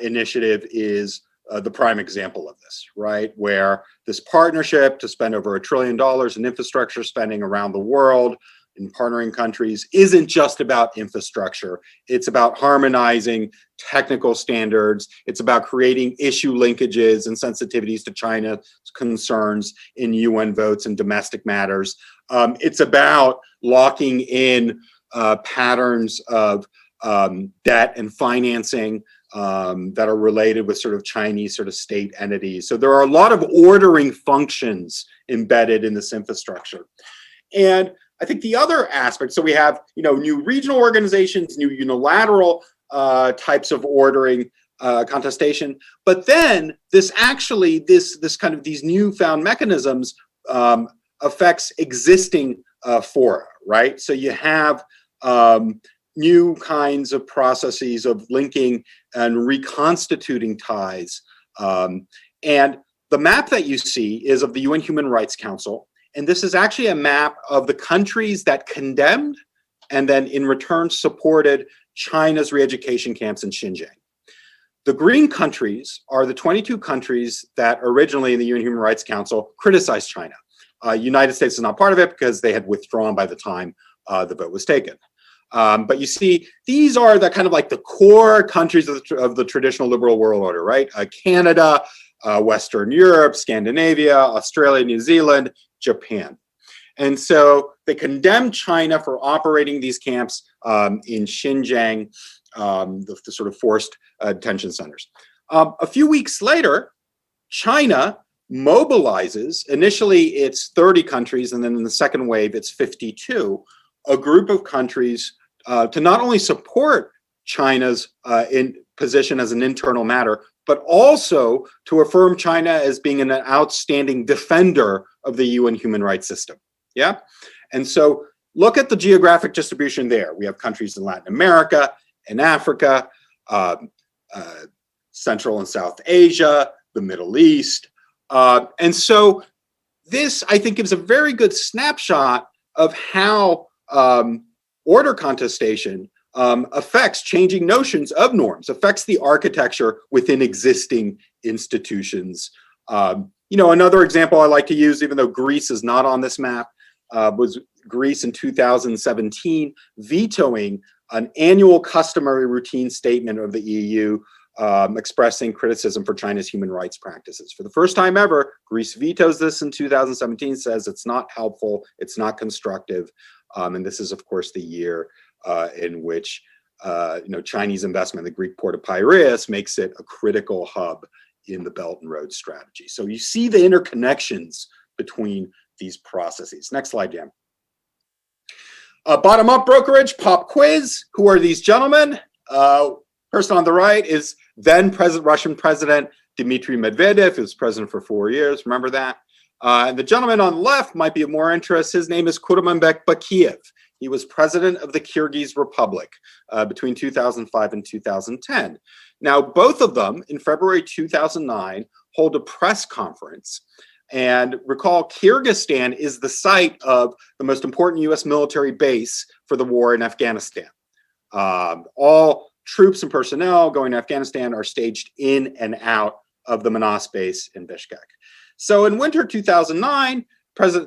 initiative is the prime example of this, right? Where this partnership to spend over $1 trillion in infrastructure spending around the world in partnering countries isn't just about infrastructure. It's about harmonizing technical standards. It's about creating issue linkages and sensitivities to China's concerns in UN votes and domestic matters. It's about locking in patterns of debt and financing that are related with sort of Chinese sort of state entities. So there are a lot of ordering functions embedded in this infrastructure. And I think the other aspect, so we have, new regional organizations, new unilateral types of ordering, contestation, but then this kind of these newfound mechanisms affects existing fora, right? So you have new kinds of processes of linking and reconstituting ties. And the map that you see is of the UN Human Rights Council. And this is actually a map of the countries that condemned and then in return supported China's re-education camps in Xinjiang. The green countries are the 22 countries that originally in the UN Human Rights Council criticized China. United States is not part of it because they had withdrawn by the time the vote was taken. But you see, these are the kind of like the core countries of the traditional liberal world order, right? Canada, Western Europe, Scandinavia, Australia, New Zealand, Japan. And so they condemned China for operating these camps in Xinjiang, the sort of forced detention centers. A few weeks later, China mobilizes, initially it's 30 countries, and then in the second wave, it's 52, a group of countries to not only support China's position as an internal matter, but also to affirm China as being an outstanding defender of the UN human rights system. Yeah. And so look at the geographic distribution there. We have countries in Latin America and Africa, Central and South Asia, the Middle East. And so this, I think, gives a very good snapshot of how order contestation affects changing notions of norms, affects the architecture within existing institutions. Another example I like to use, even though Greece is not on this map, was Greece in 2017 vetoing an annual customary routine statement of the EU expressing criticism for China's human rights practices. For the first time ever, Greece vetoes this in 2017, says it's not helpful, it's not constructive, and this is, of course, the year in which Chinese investment in the Greek port of Piraeus makes it a critical hub in the Belt and Road strategy. So you see the interconnections between these processes. Next slide, Jan. Bottom-up brokerage, pop quiz. Who are these gentlemen? Person on the right is then Russian President Dmitry Medvedev, who was president for 4 years. Remember that? And the gentleman on the left might be of more interest. His name is Kurmanbek Bakiev. He was president of the Kyrgyz Republic between 2005 and 2010. Now, both of them, in February 2009, hold a press conference. And recall, Kyrgyzstan is the site of the most important U.S. military base for the war in Afghanistan. All troops and personnel going to Afghanistan are staged in and out of the Manas base in Bishkek. So in winter 2009,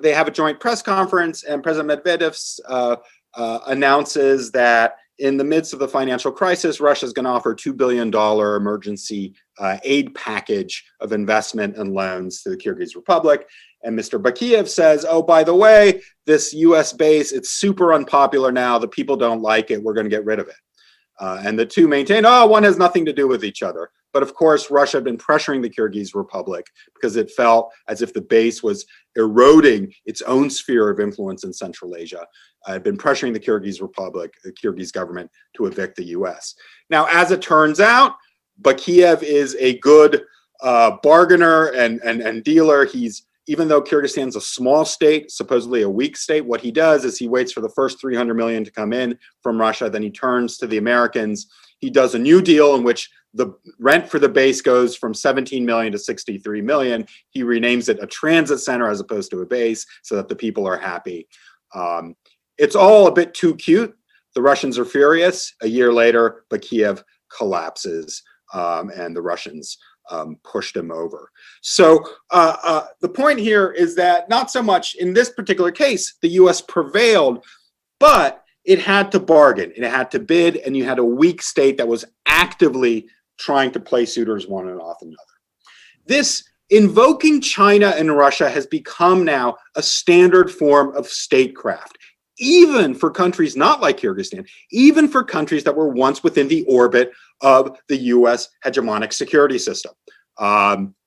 they have a joint press conference, and President Medvedev announces that in the midst of the financial crisis, Russia is going to offer $2 billion emergency aid package of investment and loans to the Kyrgyz Republic. And Mr. Bakiev says, oh, by the way, this US base, it's super unpopular now. The people don't like it. We're going to get rid of it. And the two maintain, oh, one has nothing to do with each other. But of course, Russia had been pressuring the Kyrgyz Republic because it felt as if the base was eroding its own sphere of influence in Central Asia. Had been pressuring the Kyrgyz Republic, the Kyrgyz government, to evict the US. Now, as it turns out, Bakiev is a good bargainer and dealer. Even though Kyrgyzstan's a small state, supposedly a weak state, what he does is he waits for the first 300 million to come in from Russia. Then he turns to the Americans. He does a new deal in which the rent for the base goes from 17 million to 63 million. He renames it a transit center as opposed to a base so that the people are happy. It's all a bit too cute. The Russians are furious. A year later, Bakiev collapses and the Russians pushed him over. So the point here is that not so much in this particular case, the US prevailed, but it had to bargain, it had to bid, and you had a weak state that was actively trying to play suitors one off another. This invoking China and Russia has become now a standard form of statecraft, even for countries not like Kyrgyzstan, even for countries that were once within the orbit of the US hegemonic security system.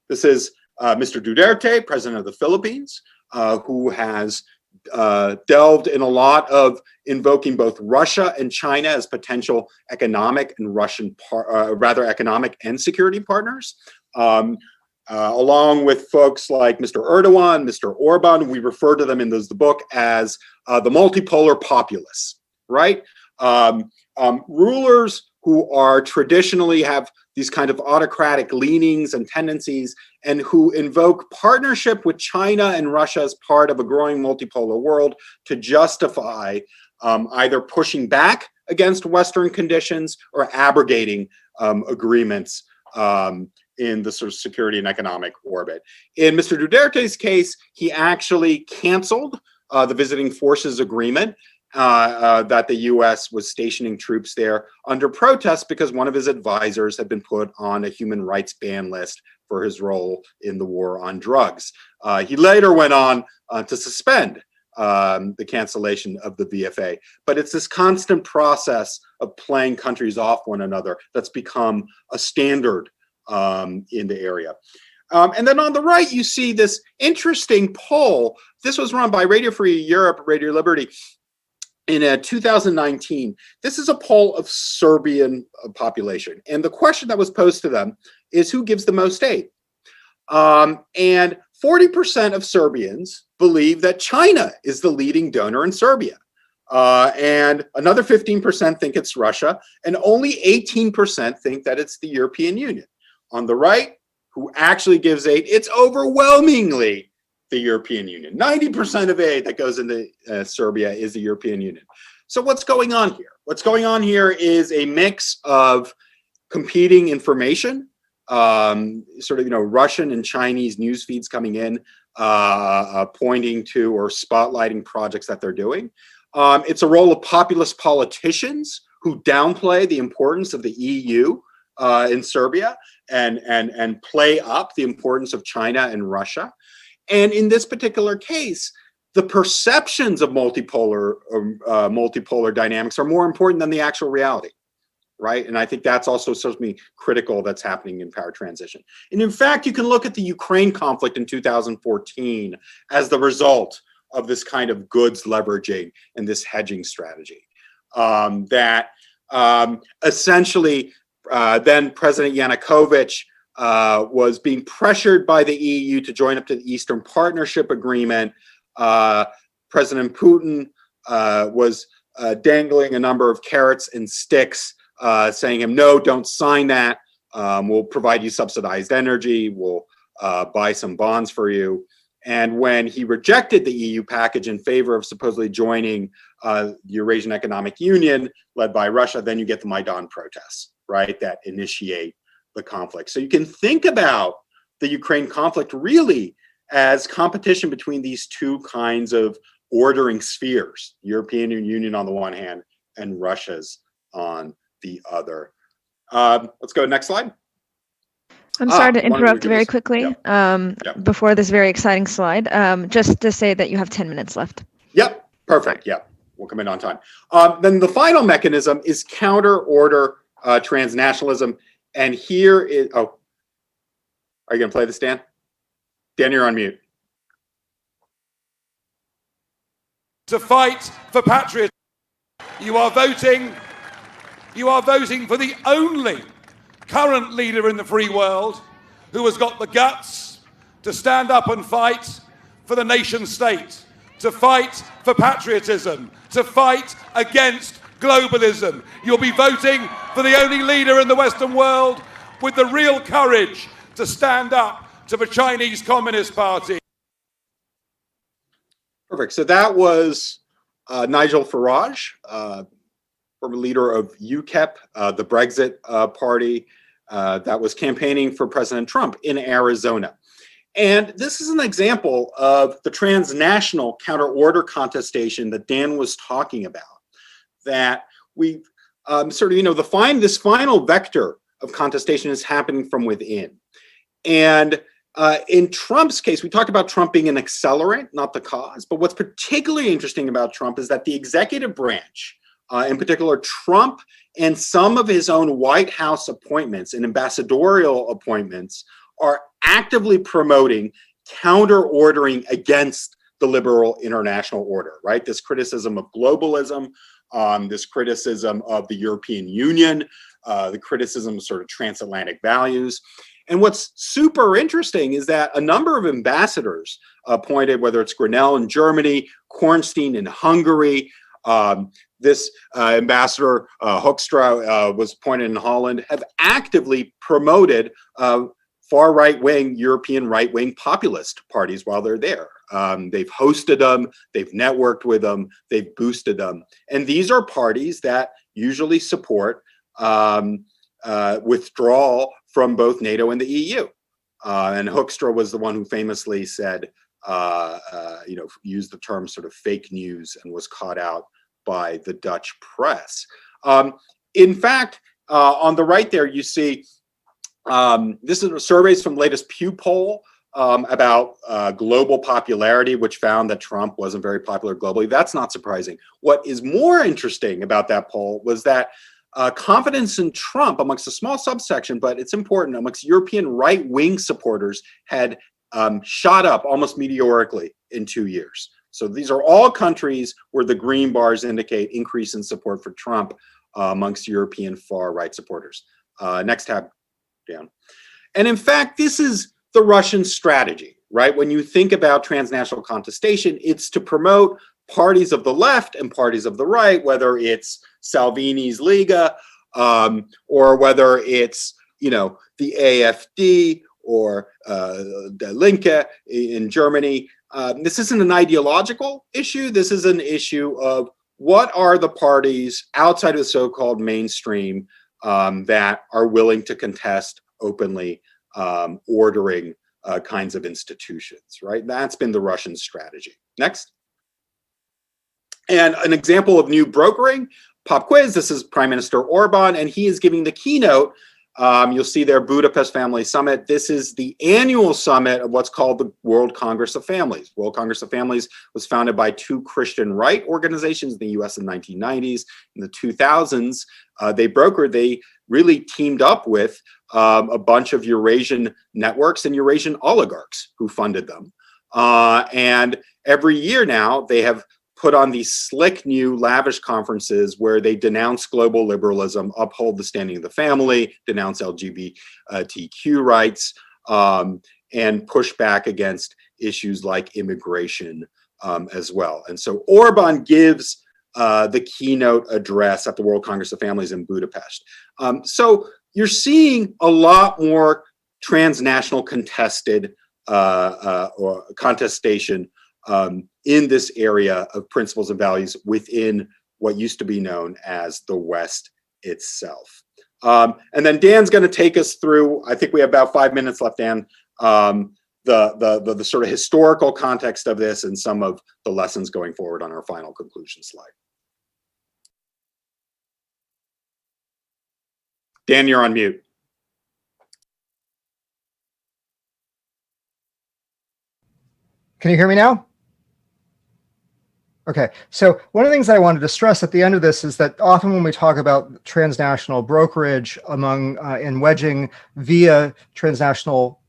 This is Mr. Duterte, president of the Philippines, who has delved in a lot of invoking both Russia and China as potential economic and economic and security partners. Along with folks like Mr. Erdogan, Mr. Orban, we refer to them in the book as the multipolar populists, right? Rulers who are traditionally have these kind of autocratic leanings and tendencies, and who invoke partnership with China and Russia as part of a growing multipolar world to justify either pushing back against Western conditions or abrogating agreements in the sort of security and economic orbit. In Mr. Duterte's case, he actually canceled the visiting forces agreement that the US was stationing troops there under protest because one of his advisors had been put on a human rights ban list for his role in the war on drugs. He later went on to suspend the cancellation of the VFA. But it's this constant process of playing countries off one another that's become a standard in the area. And then on the right, you see this interesting poll. This was run by Radio Free Europe, Radio Liberty, in 2019. This is a poll of Serbian population. And the question that was posed to them is, who gives the most aid? And 40% of Serbians believe that China is the leading donor in Serbia. And another 15% think it's Russia. And only 18% think that it's the European Union. On the right, who actually gives aid, it's overwhelmingly the European Union. 90% of aid that goes into Serbia is the European Union. So what's going on here? What's going on here is a mix of competing information, sort of, Russian and Chinese news feeds coming in, pointing to or spotlighting projects that they're doing. It's a role of populist politicians who downplay the importance of the EU in Serbia and play up the importance of China and Russia. And in this particular case, the perceptions of multipolar dynamics are more important than the actual reality, right? And I think that's also certainly critical that's happening in power transition. And in fact, you can look at the Ukraine conflict in 2014 as the result of this kind of goods leveraging and this hedging strategy. Essentially, then President Yanukovych was being pressured by the EU to join up to the Eastern Partnership Agreement. President Putin was dangling a number of carrots and sticks, saying him, no, don't sign that. We'll provide you subsidized energy. We'll buy some bonds for you. And when he rejected the EU package in favor of supposedly joining the Eurasian Economic Union led by Russia, then you get the Maidan protests, right, that initiate the conflict. So you can think about the Ukraine conflict really as competition between these two kinds of ordering spheres, European Union on the one hand and Russia's on the other. Let's go next slide. I'm sorry to interrupt very quickly before this very exciting slide, just to say that you have 10 minutes left. Yep, perfect, yeah, we'll come in on time. Then the final mechanism is counter-order transnationalism, and here is, are you gonna play this, Dan? Dan, you're on mute. To fight for patriotism, you are voting for the only current leader in the free world who has got the guts to stand up and fight for the nation state, to fight for patriotism, to fight against globalism. You'll be voting for the only leader in the Western world with the real courage to stand up to the Chinese Communist Party. Perfect. So that was Nigel Farage, former leader of UKIP, the Brexit party that was campaigning for President Trump in Arizona. And this is an example of the transnational counter-order contestation that Dan was talking about, that we this final vector of contestation is happening from within. And in Trump's case, we talked about Trump being an accelerant, not the cause. But what's particularly interesting about Trump is that the executive branch, in particular Trump and some of his own White House appointments and ambassadorial appointments, are actively promoting counter-ordering against the liberal international order, right? This criticism of globalism, this criticism of the European Union, the criticism of sort of transatlantic values. And what's super interesting is that a number of ambassadors appointed, whether it's Grenell in Germany, Kornstein in Hungary, this ambassador Hoekstra was appointed in Holland, have actively promoted far right-wing, European right-wing populist parties while they're there. They've hosted them, they've networked with them, they've boosted them. And these are parties that usually support withdrawal from both NATO and the EU. And Hoekstra was the one who famously said, used the term sort of fake news and was caught out by the Dutch press. In fact, on the right there, you see, this is surveys from the latest Pew poll about global popularity, which found that Trump wasn't very popular globally. That's not surprising. What is more interesting about that poll was that confidence in Trump amongst a small subsection, but it's important, amongst European right-wing supporters had shot up almost meteorically in 2 years. So these are all countries where the green bars indicate increase in support for Trump amongst European far-right supporters. Next tab down. And in fact, this is the Russian strategy, right? When you think about transnational contestation, it's to promote parties of the left and parties of the right, whether it's Salvini's Liga, or whether it's, the AfD or Die Linke in Germany. This isn't an ideological issue. This is an issue of what are the parties outside of the so-called mainstream that are willing to contest openly ordering kinds of institutions, right? That's been the Russian strategy. Next. And an example of new brokering pop quiz. This is Prime Minister Orban, and he is giving the keynote. You'll see there, Budapest Family Summit. This is the annual summit of what's called the World Congress of Families. World Congress of Families was founded by two Christian right organizations in the US in the 1990s. In the 2000s, they really teamed up with a bunch of Eurasian networks and Eurasian oligarchs who funded them. And every year now, they have put on these slick new lavish conferences where they denounce global liberalism, uphold the standing of the family, denounce LGBTQ rights, and push back against issues like immigration as well. And so Orban gives the keynote address at the World Congress of Families in Budapest. So you're seeing a lot more transnational contested or contestation in this area of principles and values within what used to be known as the West itself. And then Dan's going to take us through, I think we have about 5 minutes left, Dan, the sort of historical context of this and some of the lessons going forward on our final conclusion slide. Dan, you're on mute. Can you hear me now? Okay, so one of the things I wanted to stress at the end of this is that often when we talk about transnational brokerage among and wedging via transnational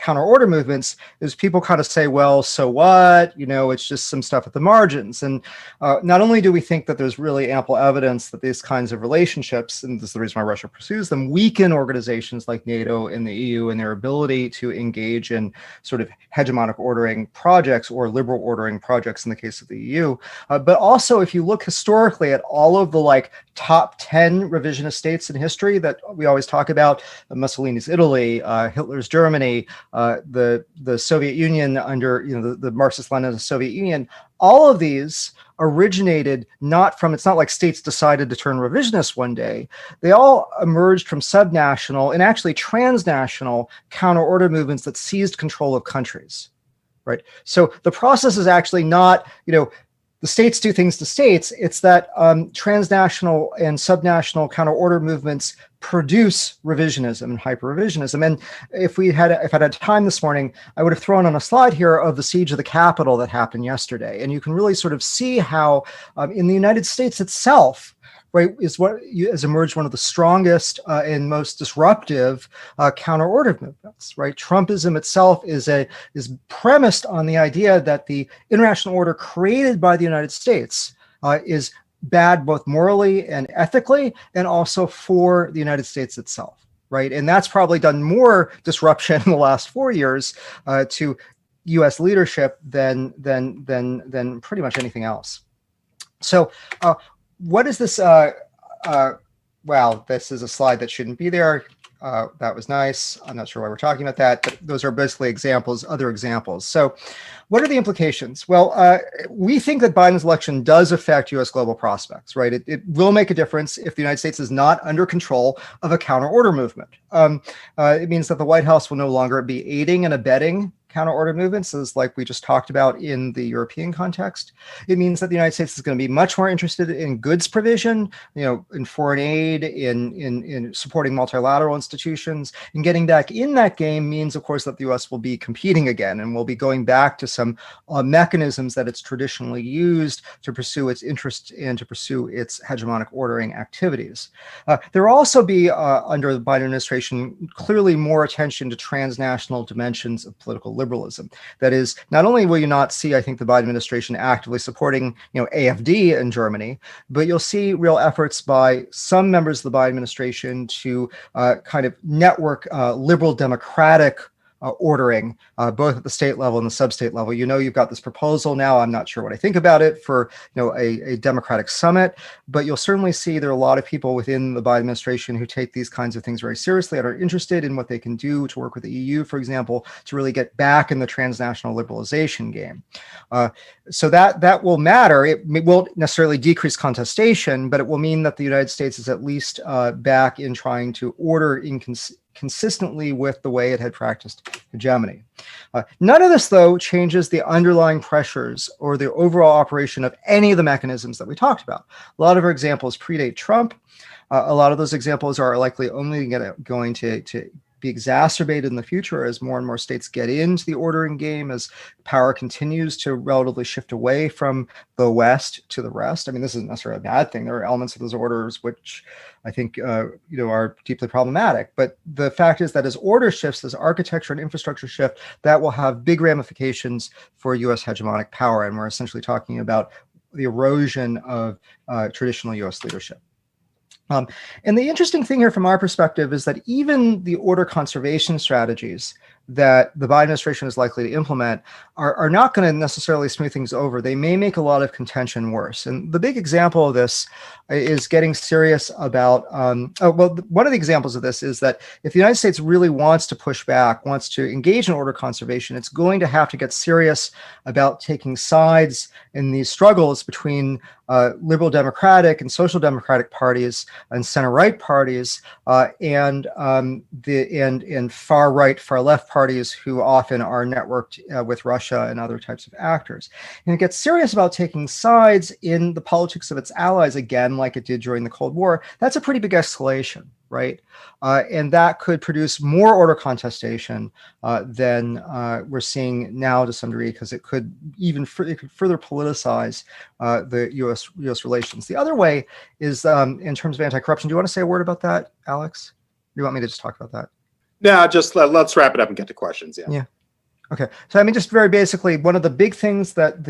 counter-order movements, is people kind of say, well, so what? You know, it's just some stuff at the margins. And not only do we think that there's really ample evidence that these kinds of relationships, and this is the reason why Russia pursues them, weaken organizations like NATO and the EU and their ability to engage in sort of hegemonic ordering projects or liberal ordering projects in the case of the EU. But also, if you look historically at all of the like top 10 revisionist states in history that we always talk about, Mussolini's Italy, Hitler's Germany, the Soviet Union under the Marxist-Leninist Soviet Union, all of these originated not from, it's not like states decided to turn revisionist one day. They all emerged from subnational and actually transnational counter-order movements that seized control of countries, right? So the process is actually not, the states do things to states. It's that transnational and subnational counter-order movements produce revisionism and hyperrevisionism. And if I'd had time this morning, I would have thrown on a slide here of the siege of the Capitol that happened yesterday. And you can really sort of see how in the United States itself, right, has emerged one of the strongest and most disruptive counter-order movements, right? Trumpism itself is premised on the idea that the international order created by the United States is bad both morally and ethically, and also for the United States itself, right? And that's probably done more disruption in the last 4 years to U.S. leadership than pretty much anything else. So what is this? Wow, this is a slide that shouldn't be there. That was nice. I'm not sure why we're talking about that, but those are basically examples, other examples. So what are the implications? Well, we think that Biden's election does affect U.S. global prospects, right? It will make a difference if the United States is not under control of a counter-order movement. It means that the White House will no longer be aiding and abetting counter-order movements, as like we just talked about in the European context. It means that the United States is going to be much more interested in goods provision, in foreign aid, in supporting multilateral institutions. And getting back in that game means, of course, that the U.S. will be competing again and will be going back to some mechanisms that it's traditionally used to pursue its interest and to pursue its hegemonic ordering activities. There will also be, under the Biden administration, clearly more attention to transnational dimensions of political liberalism. That is, not only will you not see, I think, the Biden administration actively supporting, AfD in Germany, but you'll see real efforts by some members of the Biden administration to kind of network liberal democratic ordering, both at the state level and the sub-state level. You've got this proposal now. I'm not sure what I think about it for, a democratic summit, but you'll certainly see there are a lot of people within the Biden administration who take these kinds of things very seriously and are interested in what they can do to work with the EU, for example, to really get back in the transnational liberalization game. So that will matter. It won't necessarily decrease contestation, but it will mean that the United States is at least back in trying to order consistently with the way it had practiced hegemony. None of this, though, changes the underlying pressures or the overall operation of any of the mechanisms that we talked about. A lot of our examples predate Trump. A lot of those examples are likely only going to be exacerbated in the future as more and more states get into the ordering game, as power continues to relatively shift away from the West to the rest. I mean, this isn't necessarily a bad thing. There are elements of those orders which I think are deeply problematic. But the fact is that as order shifts, as architecture and infrastructure shift, that will have big ramifications for U.S. hegemonic power. And we're essentially talking about the erosion of traditional U.S. leadership. And the interesting thing here from our perspective is that even the order conservation strategies that the Biden administration is likely to implement are not going to necessarily smooth things over. They may make a lot of contention worse. And the big example of this is getting serious about, one of the examples of this is that if the United States really wants to push back, wants to engage in order conservation, it's going to have to get serious about taking sides in these struggles between liberal democratic and social democratic parties and center right parties and far right, far left parties who often are networked with Russia and other types of actors. And it gets serious about taking sides in the politics of its allies, again, like it did during the Cold War. That's a pretty big escalation, right? And that could produce more order contestation than we're seeing now to some degree, because it could even further politicize the U.S. relations. The other way is in terms of anti-corruption. Do you want to say a word about that, Alex? Or do you want me to just talk about that? Yeah, just let's wrap it up and get to questions. Yeah. Okay. So I mean, just very basically, one of the big things that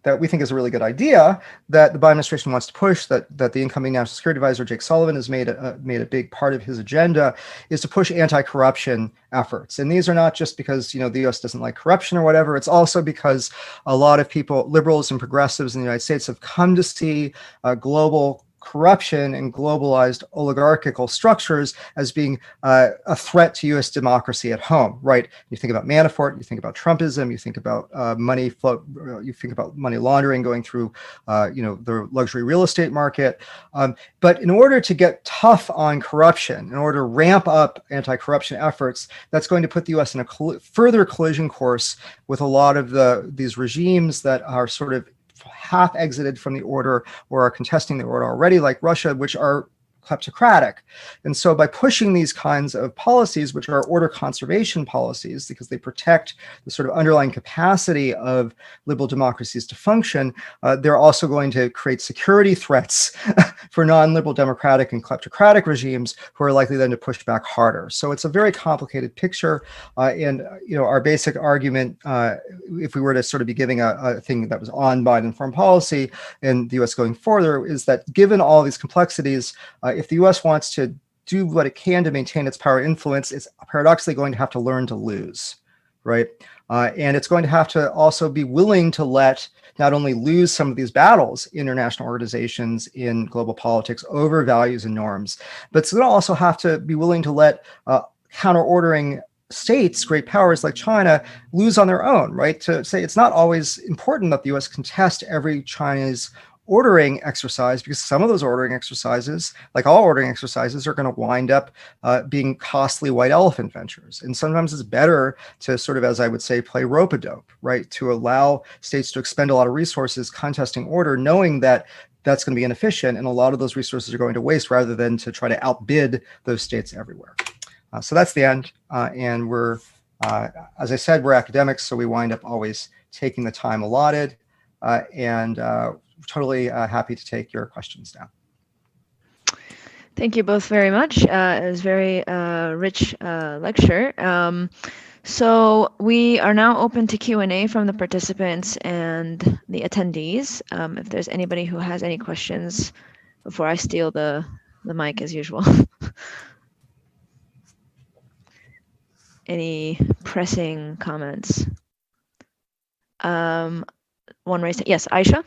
that we think is a really good idea that the Biden administration wants to push, that the incoming National Security Advisor Jake Sullivan has made a big part of his agenda, is to push anti-corruption efforts. And these are not just because the U.S. doesn't like corruption or whatever. It's also because a lot of people, liberals and progressives in the United States, have come to see global corruption and globalized oligarchical structures as being a threat to U.S. democracy at home, right? You think about Manafort, you think about Trumpism, you think about money flow, you think about money laundering going through, the luxury real estate market. But in order to get tough on corruption, in order to ramp up anti-corruption efforts, that's going to put the U.S. in a further collision course with a lot of these regimes that are sort of half exited from the order or are contesting the order already, like Russia, which are kleptocratic. And so by pushing these kinds of policies, which are order conservation policies, because they protect the sort of underlying capacity of liberal democracies to function, they're also going to create security threats for non-liberal democratic and kleptocratic regimes who are likely then to push back harder. So it's a very complicated picture. And our basic argument, if we were to sort of be giving a thing that was on Biden foreign policy in the US going further, is that given all these complexities, if the U.S. wants to do what it can to maintain its power and influence, it's paradoxically going to have to learn to lose, right? And it's going to have to also be willing to let not only lose some of these battles in international organizations in global politics over values and norms, but it's going to also have to be willing to let counter-ordering states, great powers like China, lose on their own, right? To say it's not always important that the U.S. contest every Chinese ordering exercise, because some of those ordering exercises, like all ordering exercises, are going to wind up being costly white elephant ventures. And sometimes it's better to sort of, as I would say, play rope-a-dope, right? To allow states to expend a lot of resources contesting order, knowing that that's going to be inefficient and a lot of those resources are going to waste, rather than to try to outbid those states everywhere. So that's the end. And we're, as I said, we're academics, so we wind up always taking the time allotted. Totally happy to take your questions now. Thank you both very much. It was a very rich lecture. So we are now open to Q&A from the participants and the attendees. If there's anybody who has any questions before I steal the mic as usual. Any pressing comments? One raised. Yes, Aisha?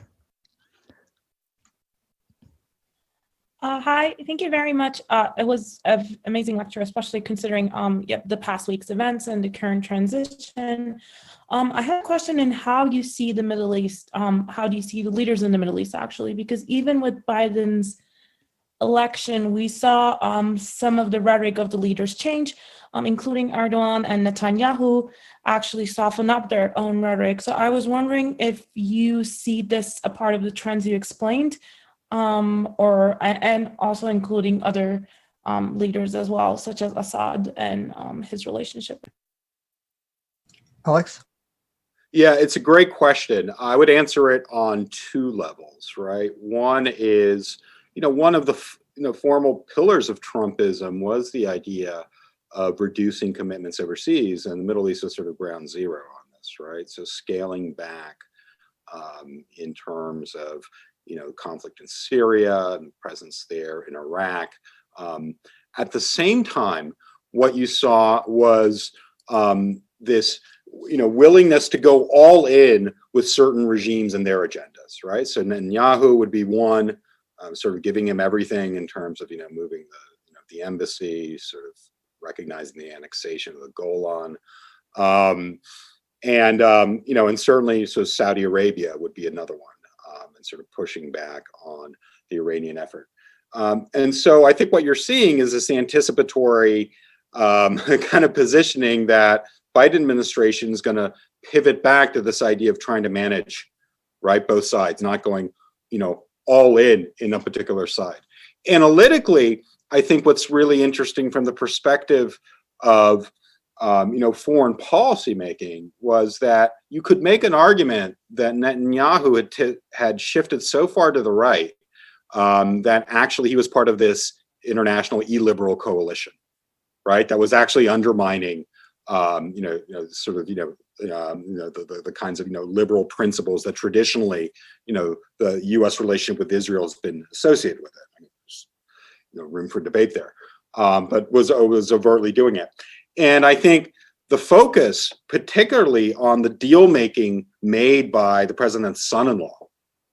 Hi, thank you very much. It was an amazing lecture, especially considering the past week's events and the current transition. I have a question in how you see the Middle East, how do you see the leaders in the Middle East, actually? Because even with Biden's election, we saw some of the rhetoric of the leaders change. including Erdogan and Netanyahu, actually soften up their own rhetoric. So I was wondering if you see this a part of the trends you explained, and also including other leaders as well, such as Assad and his relationship. Alex? Yeah, it's a great question. I would answer it on two levels, right? One is, one of the formal pillars of Trumpism was the idea of reducing commitments overseas, and the Middle East was sort of ground zero on this, right? So scaling back in terms of, conflict in Syria and presence there in Iraq. At the same time, what you saw was this, willingness to go all in with certain regimes and their agendas, right? So Netanyahu would be one, sort of giving him everything in terms of, moving the embassy, sort of recognizing the annexation of the Golan. And certainly, so Saudi Arabia would be another one, and sort of pushing back on the Iranian effort. And so I think what you're seeing is this anticipatory kind of positioning that Biden administration is going to pivot back to this idea of trying to manage, right, both sides, not going, all in a particular side. Analytically, I think what's really interesting from the perspective of, foreign policy making was that you could make an argument that Netanyahu had shifted so far to the right that actually he was part of this international illiberal coalition, right? That was actually undermining, the kinds of, liberal principles that traditionally, the U.S. relationship with Israel has been associated with it. I mean, there's, room for debate there, but was overtly doing it. And I think the focus, particularly on the deal making made by the president's son-in-law,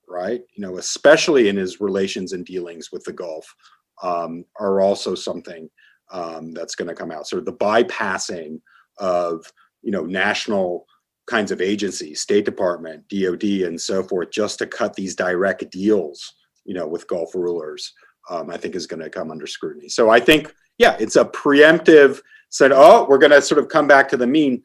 right, especially in his relations and dealings with the Gulf, are also something that's going to come out. Sort of the bypassing of, national kinds of agencies, State Department, DOD, and so forth, just to cut these direct deals, with Gulf rulers, I think is going to come under scrutiny. So I think, yeah, it's a preemptive said, we're going to sort of come back to the mean.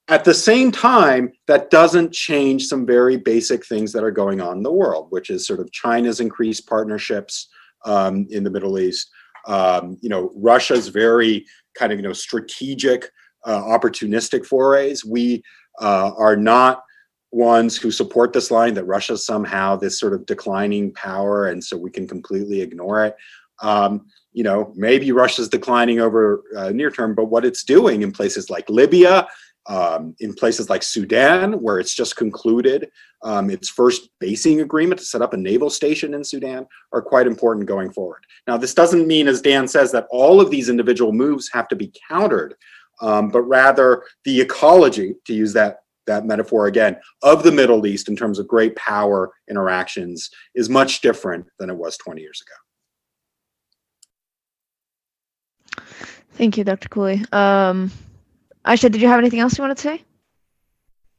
At the same time, that doesn't change some very basic things that are going on in the world, which is sort of China's increased partnerships in the Middle East, Russia's very kind of, strategic, opportunistic forays. We are not ones who support this line that Russia's somehow this sort of declining power, and so we can completely ignore it. Maybe Russia's declining over near term, but what it's doing in places like Libya, in places like Sudan, where it's just concluded its first basing agreement to set up a naval station in Sudan, are quite important going forward. Now, this doesn't mean, as Dan says, that all of these individual moves have to be countered, but rather the ecology, to use that metaphor again, of the Middle East in terms of great power interactions is much different than it was 20 years ago. Thank you, Dr. Cooley. Aisha, did you have anything else you wanted to say?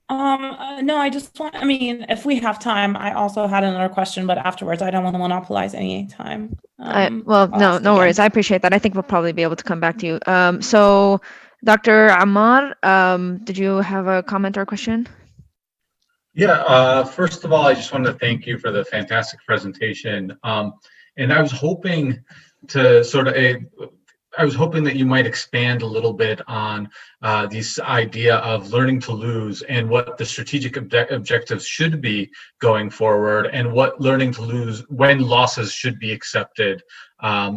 No, if we have time, I also had another question, but afterwards, I don't want to monopolize any time. No worries. I appreciate that. I think we'll probably be able to come back to you. So, Dr. Ammar, did you have a comment or a question? Yeah, first of all, I just wanted to thank you for the fantastic presentation. And I was hoping to that you might expand a little bit on this idea of learning to lose and what the strategic objectives should be going forward, and what learning to lose, when losses should be accepted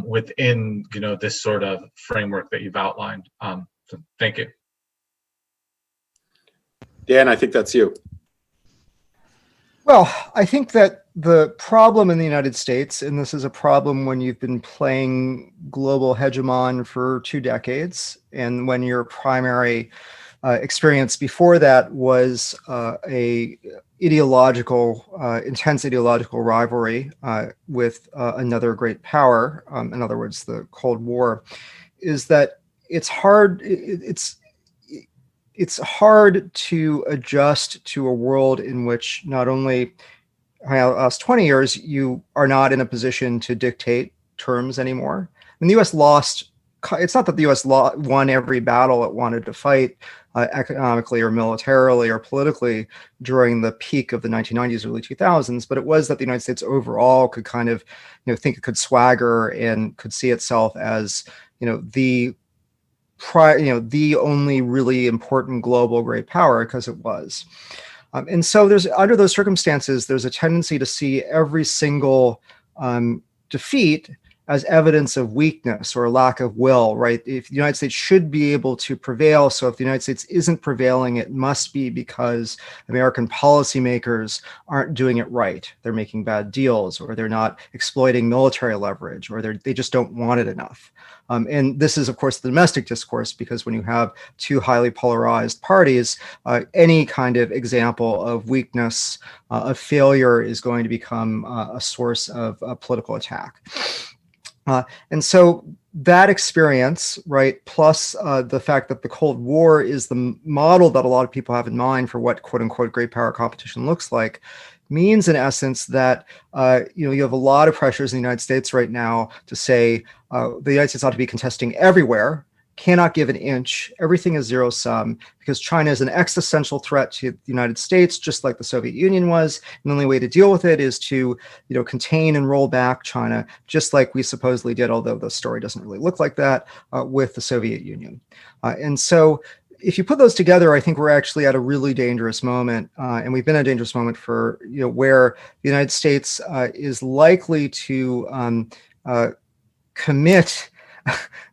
within this sort of framework that you've outlined. So thank you. Dan, I think that's you. Well, I think that the problem in the United States, and this is a problem when you've been playing global hegemon for 2 decades, and when your primary experience before that was a intense ideological rivalry with another great power, in other words, the Cold War, is that it's hard to adjust to a world in which not only the last 20 years, you are not in a position to dictate terms anymore. And the U.S. lost it's not that the U.S. won every battle it wanted to fight economically or militarily or politically during the peak of the 1990s, early 2000s, but it was that the United States overall could kind of, think it could swagger and could see itself as, the only really important global great power, because it was. And so under those circumstances, there's a tendency to see every single defeat as evidence of weakness or lack of will, right? If the United States should be able to prevail, so if the United States isn't prevailing, it must be because American policymakers aren't doing it right. They're making bad deals, or they're not exploiting military leverage, or they just don't want it enough. And this is, of course, the domestic discourse, because when you have two highly polarized parties, any kind of example of weakness, of failure, is going to become a source of political attack. And so that experience, right, plus the fact that the Cold War is the model that a lot of people have in mind for what quote unquote great power competition looks like, means in essence that you have a lot of pressures in the United States right now to say the United States ought to be contesting everywhere, cannot give an inch, everything is zero sum, because China is an existential threat to the United States, just like the Soviet Union was. And the only way to deal with it is to contain and roll back China, just like we supposedly did, although the story doesn't really look like that, with the Soviet Union. And so if you put those together, I think we're actually at a really dangerous moment, and we've been at a dangerous moment for where the United States is likely to commit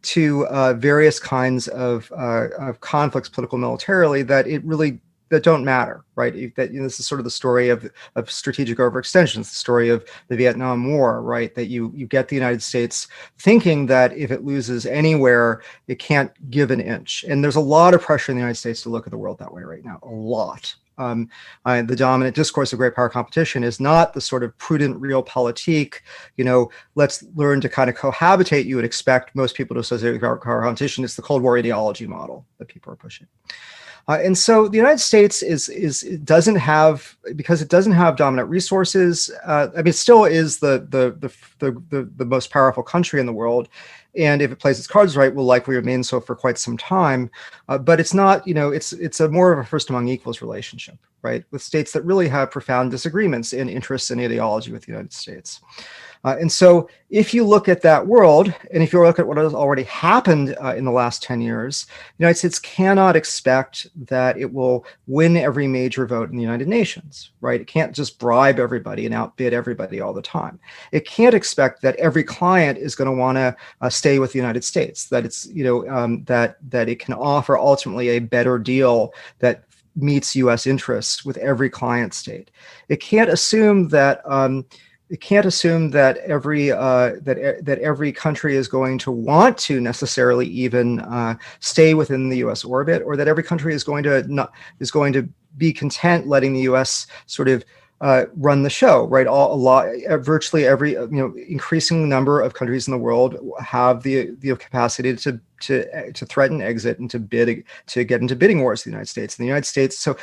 to various kinds of conflicts, political, militarily, that don't matter, right? This is sort of the story of strategic overextension. It's the story of the Vietnam War, right? That you get the United States thinking that if it loses anywhere, it can't give an inch. And there's a lot of pressure in the United States to look at the world that way right now, a lot. The dominant discourse of great power competition is not the sort of prudent realpolitik, let's learn to kind of cohabitate you would expect most people to associate with power competition. It's the Cold War ideology model that people are pushing. And so the United States doesn't have dominant resources. It still is the most powerful country in the world, and if it plays its cards right, will likely remain so for quite some time. But it's not, it's a more of a first among equals relationship, right, with states that really have profound disagreements in interests and ideology with the United States. And so if you look at that world, and if you look at what has already happened in the last 10 years, the United States cannot expect that it will win every major vote in the United Nations, right? It can't just bribe everybody and outbid everybody all the time. It can't expect that every client is going to want to stay with the United States, that it's, that it can offer ultimately a better deal that meets U.S. interests with every client state. It can't assume that every country is going to want to necessarily even stay within the U.S. orbit, or that every country is going to be content letting the U.S. sort of run the show, right? Virtually every increasing number of countries in the world have the capacity to threaten exit and to get into bidding wars with the United States. And the United States, so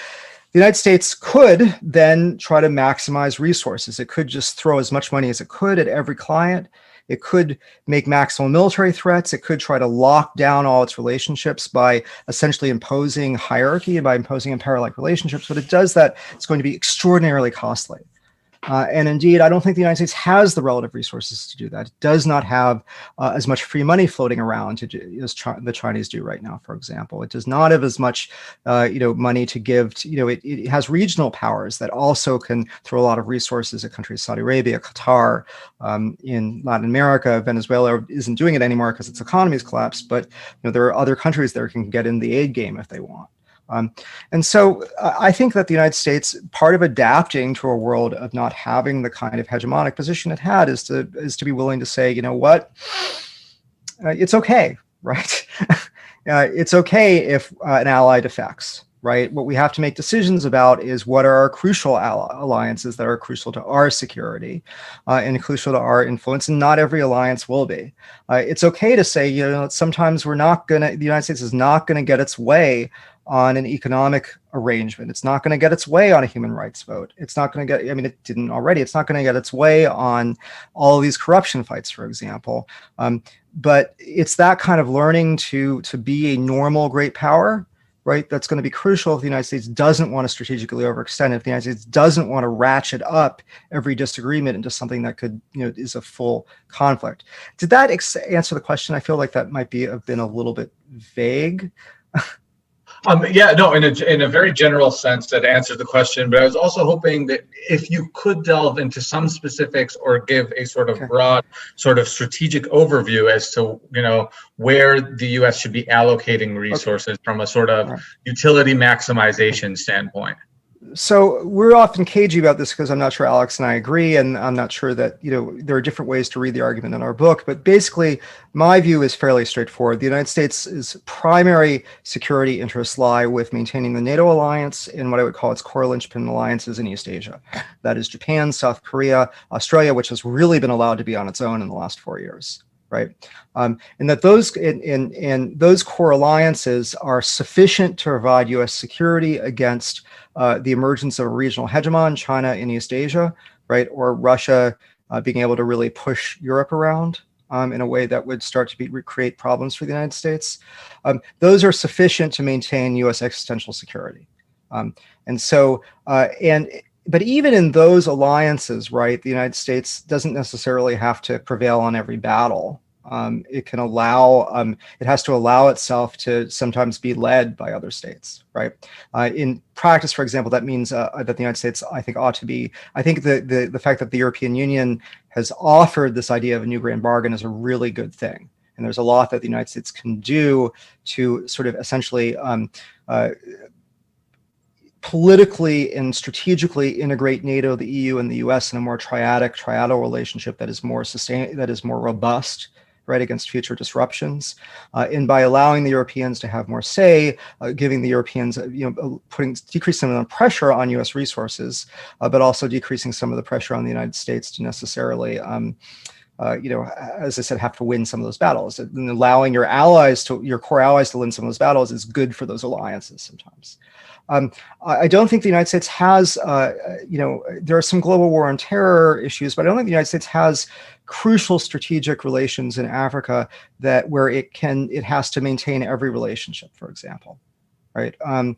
the United States could then try to maximize resources. It could just throw as much money as it could at every client. It could make maximal military threats. It could try to lock down all its relationships by essentially imposing hierarchy and by imposing empire-like relationships. But it does that, it's going to be extraordinarily costly. And indeed, I don't think the United States has the relative resources to do that. It does not have as much free money floating around as the Chinese do right now, for example. It does not have as much money to give to, it has regional powers that also can throw a lot of resources at countries, Saudi Arabia, Qatar, in Latin America. Venezuela isn't doing it anymore because its economy has collapsed, but there are other countries that can get in the aid game if they want. And so I think that the United States, part of adapting to a world of not having the kind of hegemonic position it had, is to be willing to say, it's okay, right? It's okay if an ally defects, right? What we have to make decisions about is what are our crucial alliances that are crucial to our security and crucial to our influence, and not every alliance will be. It's okay to say, sometimes the United States is not going to get its way on an economic arrangement. It's not going to get its way on a human rights vote. It's not going to get, I mean, it didn't already. It's not going to get its way on all of these corruption fights, for example. But it's that kind of learning to be a normal great power, right? That's going to be crucial if the United States doesn't want to strategically overextend, if the United States doesn't want to ratchet up every disagreement into something that could, is a full conflict. Did that answer the question? I feel like that might have been a little bit vague. Yeah, no, in a very general sense that answered the question, but I was also hoping that if you could delve into some specifics or give a sort of broad sort of strategic overview as to, where the US should be allocating resources from a sort of utility maximization standpoint. So we're often cagey about this because I'm not sure Alex and I agree, and I'm not sure that, there are different ways to read the argument in our book. But basically, my view is fairly straightforward. The United States' primary security interests lie with maintaining the NATO alliance and what I would call its core linchpin alliances in East Asia. That is Japan, South Korea, Australia, which has really been allowed to be on its own in the last 4 years. Right, and that those core alliances are sufficient to provide U.S. security against the emergence of a regional hegemon, China in East Asia, right, or Russia being able to really push Europe around in a way that would start to create problems for the United States. Those are sufficient to maintain U.S. existential security, But even in those alliances, right, the United States doesn't necessarily have to prevail on every battle. It has to allow itself to sometimes be led by other states, right? In practice, for example, that means that the United States, I think, ought to be, I think the fact that the European Union has offered this idea of a new grand bargain is a really good thing. And there's a lot that the United States can do to sort of essentially politically and strategically integrate NATO, the EU, and the US in a more triadal relationship that is more robust, right, against future disruptions, and by allowing the Europeans to have more say, giving the Europeans, decreasing some of the pressure on U.S. resources, but also decreasing some of the pressure on the United States to necessarily, as I said, have to win some of those battles. And allowing your core allies to win some of those battles is good for those alliances sometimes. I don't think the United States has, there are some global war on terror issues, but I don't think the United States has crucial strategic relations in Africa where it has to maintain every relationship, for example, right? And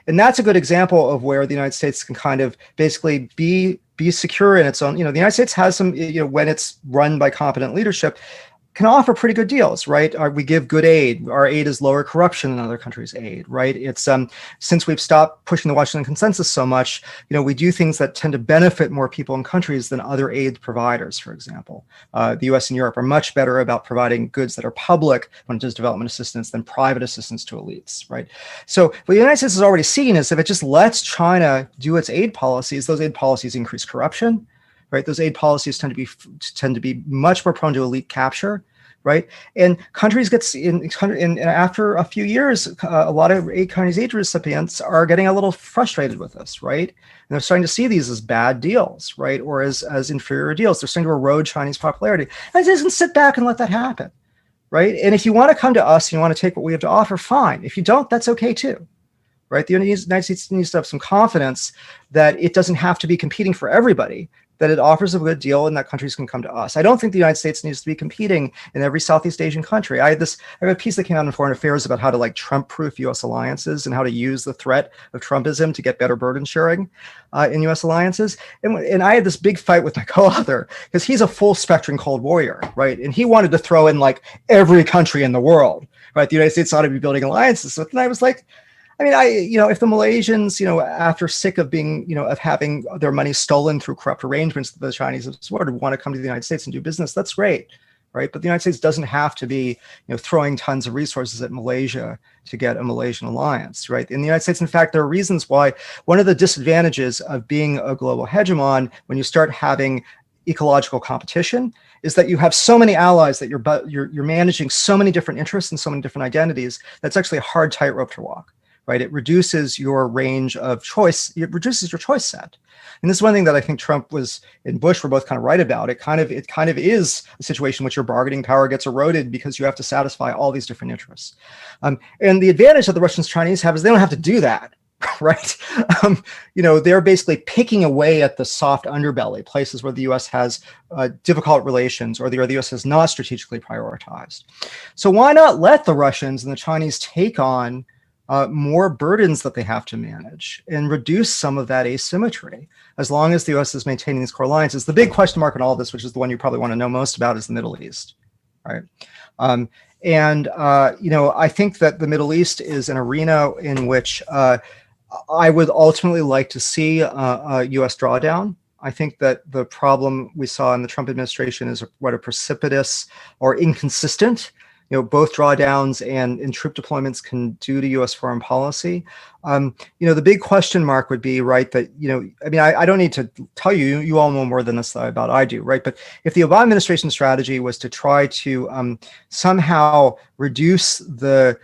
that's a good example of where the United States can kind of basically be secure in its own, the United States has some, when it's run by competent leadership, can offer pretty good deals, right? We give good aid. Our aid is lower corruption than other countries' aid, right? It's since we've stopped pushing the Washington Consensus so much, we do things that tend to benefit more people and countries than other aid providers, for example. The US and Europe are much better about providing goods that are public when it does development assistance than private assistance to elites, right? So what the United States has already seen is if it just lets China do its aid policies, those aid policies increase corruption, right? Those aid policies tend to be much more prone to elite capture, right? And countries after a few years, a lot of Chinese aid recipients are getting a little frustrated with this, right? And they're starting to see these as bad deals, right? Or as inferior deals. They're starting to erode Chinese popularity. And it doesn't sit back and let that happen, right? And if you want to come to us and you want to take what we have to offer, fine. If you don't, that's okay too. Right? The United States needs to have some confidence that it doesn't have to be competing for everybody, that it offers a good deal and that countries can come to us. I don't think the United States needs to be competing in every Southeast Asian country. I have a piece that came out in Foreign Affairs about how to Trump-proof U.S. alliances and how to use the threat of Trumpism to get better burden sharing in U.S. alliances. And I had this big fight with my co-author because he's a full spectrum Cold Warrior, right? And he wanted to throw in every country in the world, right? The United States ought to be building alliances with. And I was like, if the Malaysians, after sick of being, of having their money stolen through corrupt arrangements that the Chinese have supported, want to come to the United States and do business, that's great, right? But the United States doesn't have to be, throwing tons of resources at Malaysia to get a Malaysian alliance, right? In the United States, in fact, there are reasons why one of the disadvantages of being a global hegemon when you start having ecological competition is that you have so many allies that you're managing so many different interests and so many different identities. That's actually a hard tightrope to walk. right? It reduces your range of choice. It reduces your choice set. And this is one thing that I think Trump and Bush were both kind of right about. It kind of is a situation in which your bargaining power gets eroded because you have to satisfy all these different interests. And the advantage that the Russians, Chinese have is they don't have to do that. Right. They're basically picking away at the soft underbelly, places where the U.S. has difficult relations or the U.S. has not strategically prioritized. So why not let the Russians and the Chinese take on more burdens that they have to manage and reduce some of that asymmetry as long as the U.S. is maintaining these core alliances? The big question mark in all of this, which is the one you probably want to know most about, is the Middle East. Right. I think that the Middle East is an arena in which I would ultimately like to see a U.S. drawdown. I think that the problem we saw in the Trump administration is what a precipitous or inconsistent, both drawdowns and troop deployments can do to U.S. foreign policy. The big question mark would be, right, that, I don't need to tell you, you all know more than this about I do, right? But if the Obama administration strategy was to try to somehow reduce the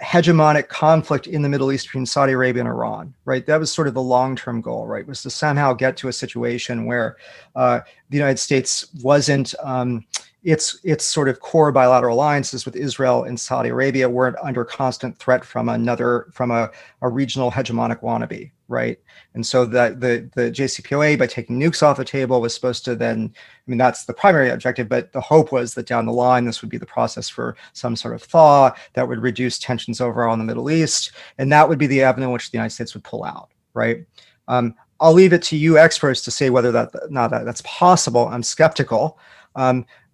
hegemonic conflict in the Middle East between Saudi Arabia and Iran, right? That was sort of the long-term goal, right? Was to somehow get to a situation where the United States wasn't, its sort of core bilateral alliances with Israel and Saudi Arabia weren't under constant threat from a regional hegemonic wannabe, right? And so that the JCPOA, by taking nukes off the table, was supposed to then, that's the primary objective, but the hope was that down the line, this would be the process for some sort of thaw that would reduce tensions overall in the Middle East. And that would be the avenue in which the United States would pull out, right? I'll leave it to you experts to say whether that's possible. I'm skeptical.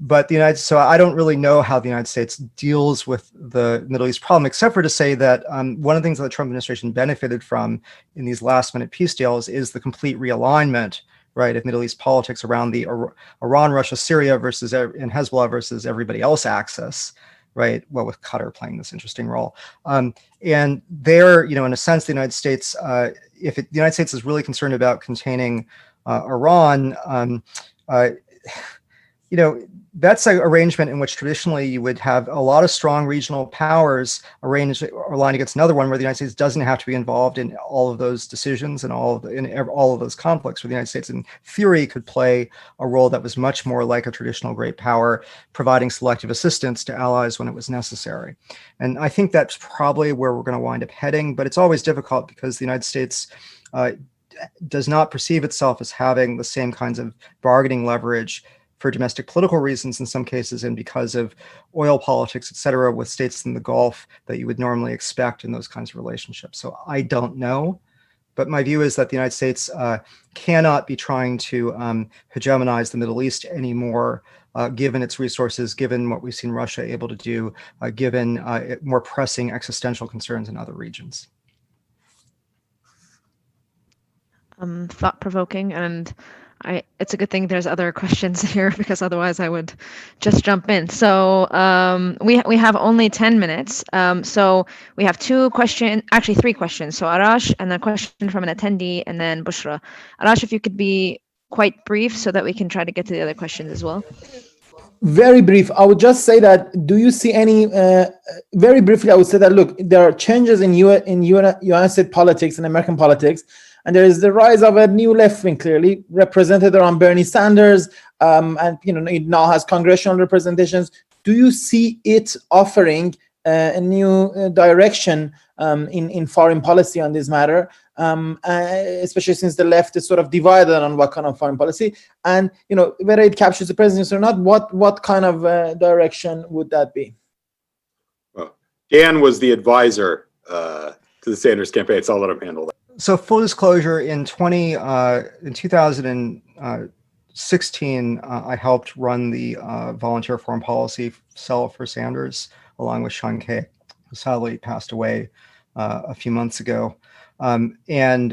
But so I don't really know how the United States deals with the Middle East problem, except for to say that one of the things that the Trump administration benefited from in these last-minute peace deals is the complete realignment, right, of Middle East politics around the Iran, Russia, Syria versus and Hezbollah versus everybody else axis, right? Well, with Qatar playing this interesting role. And there, in a sense, the United States, if the United States is really concerned about containing Iran, that's an arrangement in which traditionally you would have a lot of strong regional powers arranged or aligned against another one, where the United States doesn't have to be involved in all of those decisions and all of those conflicts, where the United States in theory could play a role that was much more like a traditional great power, providing selective assistance to allies when it was necessary. And I think that's probably where we're going to wind up heading, but it's always difficult because the United States does not perceive itself as having the same kinds of bargaining leverage for domestic political reasons in some cases, and because of oil politics, et cetera, with states in the Gulf that you would normally expect in those kinds of relationships. So I don't know, but my view is that the United States cannot be trying to hegemonize the Middle East anymore, given its resources, given what we've seen Russia able to do, given more pressing existential concerns in other regions. Thought-provoking, and it's a good thing there's other questions here, because otherwise I would just jump in. So we have only 10 minutes. So we have three questions. So Arash, and then a question from an attendee, and then Bushra. Arash, if you could be quite brief so that we can try to get to the other questions as well. Very brief. I would just say that, do you see any, very briefly, I would say that, look, there are changes in United States politics and American politics, and there is the rise of a new left wing, clearly represented around Bernie Sanders, and it now has congressional representations. Do you see it offering a new direction in foreign policy on this matter, especially since the left is sort of divided on what kind of foreign policy, and whether it captures the presidency or not? What kind of direction would that be? Well, Dan was the advisor to the Sanders campaign, so I'll let him handle that. So full disclosure, in 2016, I helped run the volunteer foreign policy cell for Sanders, along with Sean Kay, who sadly passed away a few months ago. And in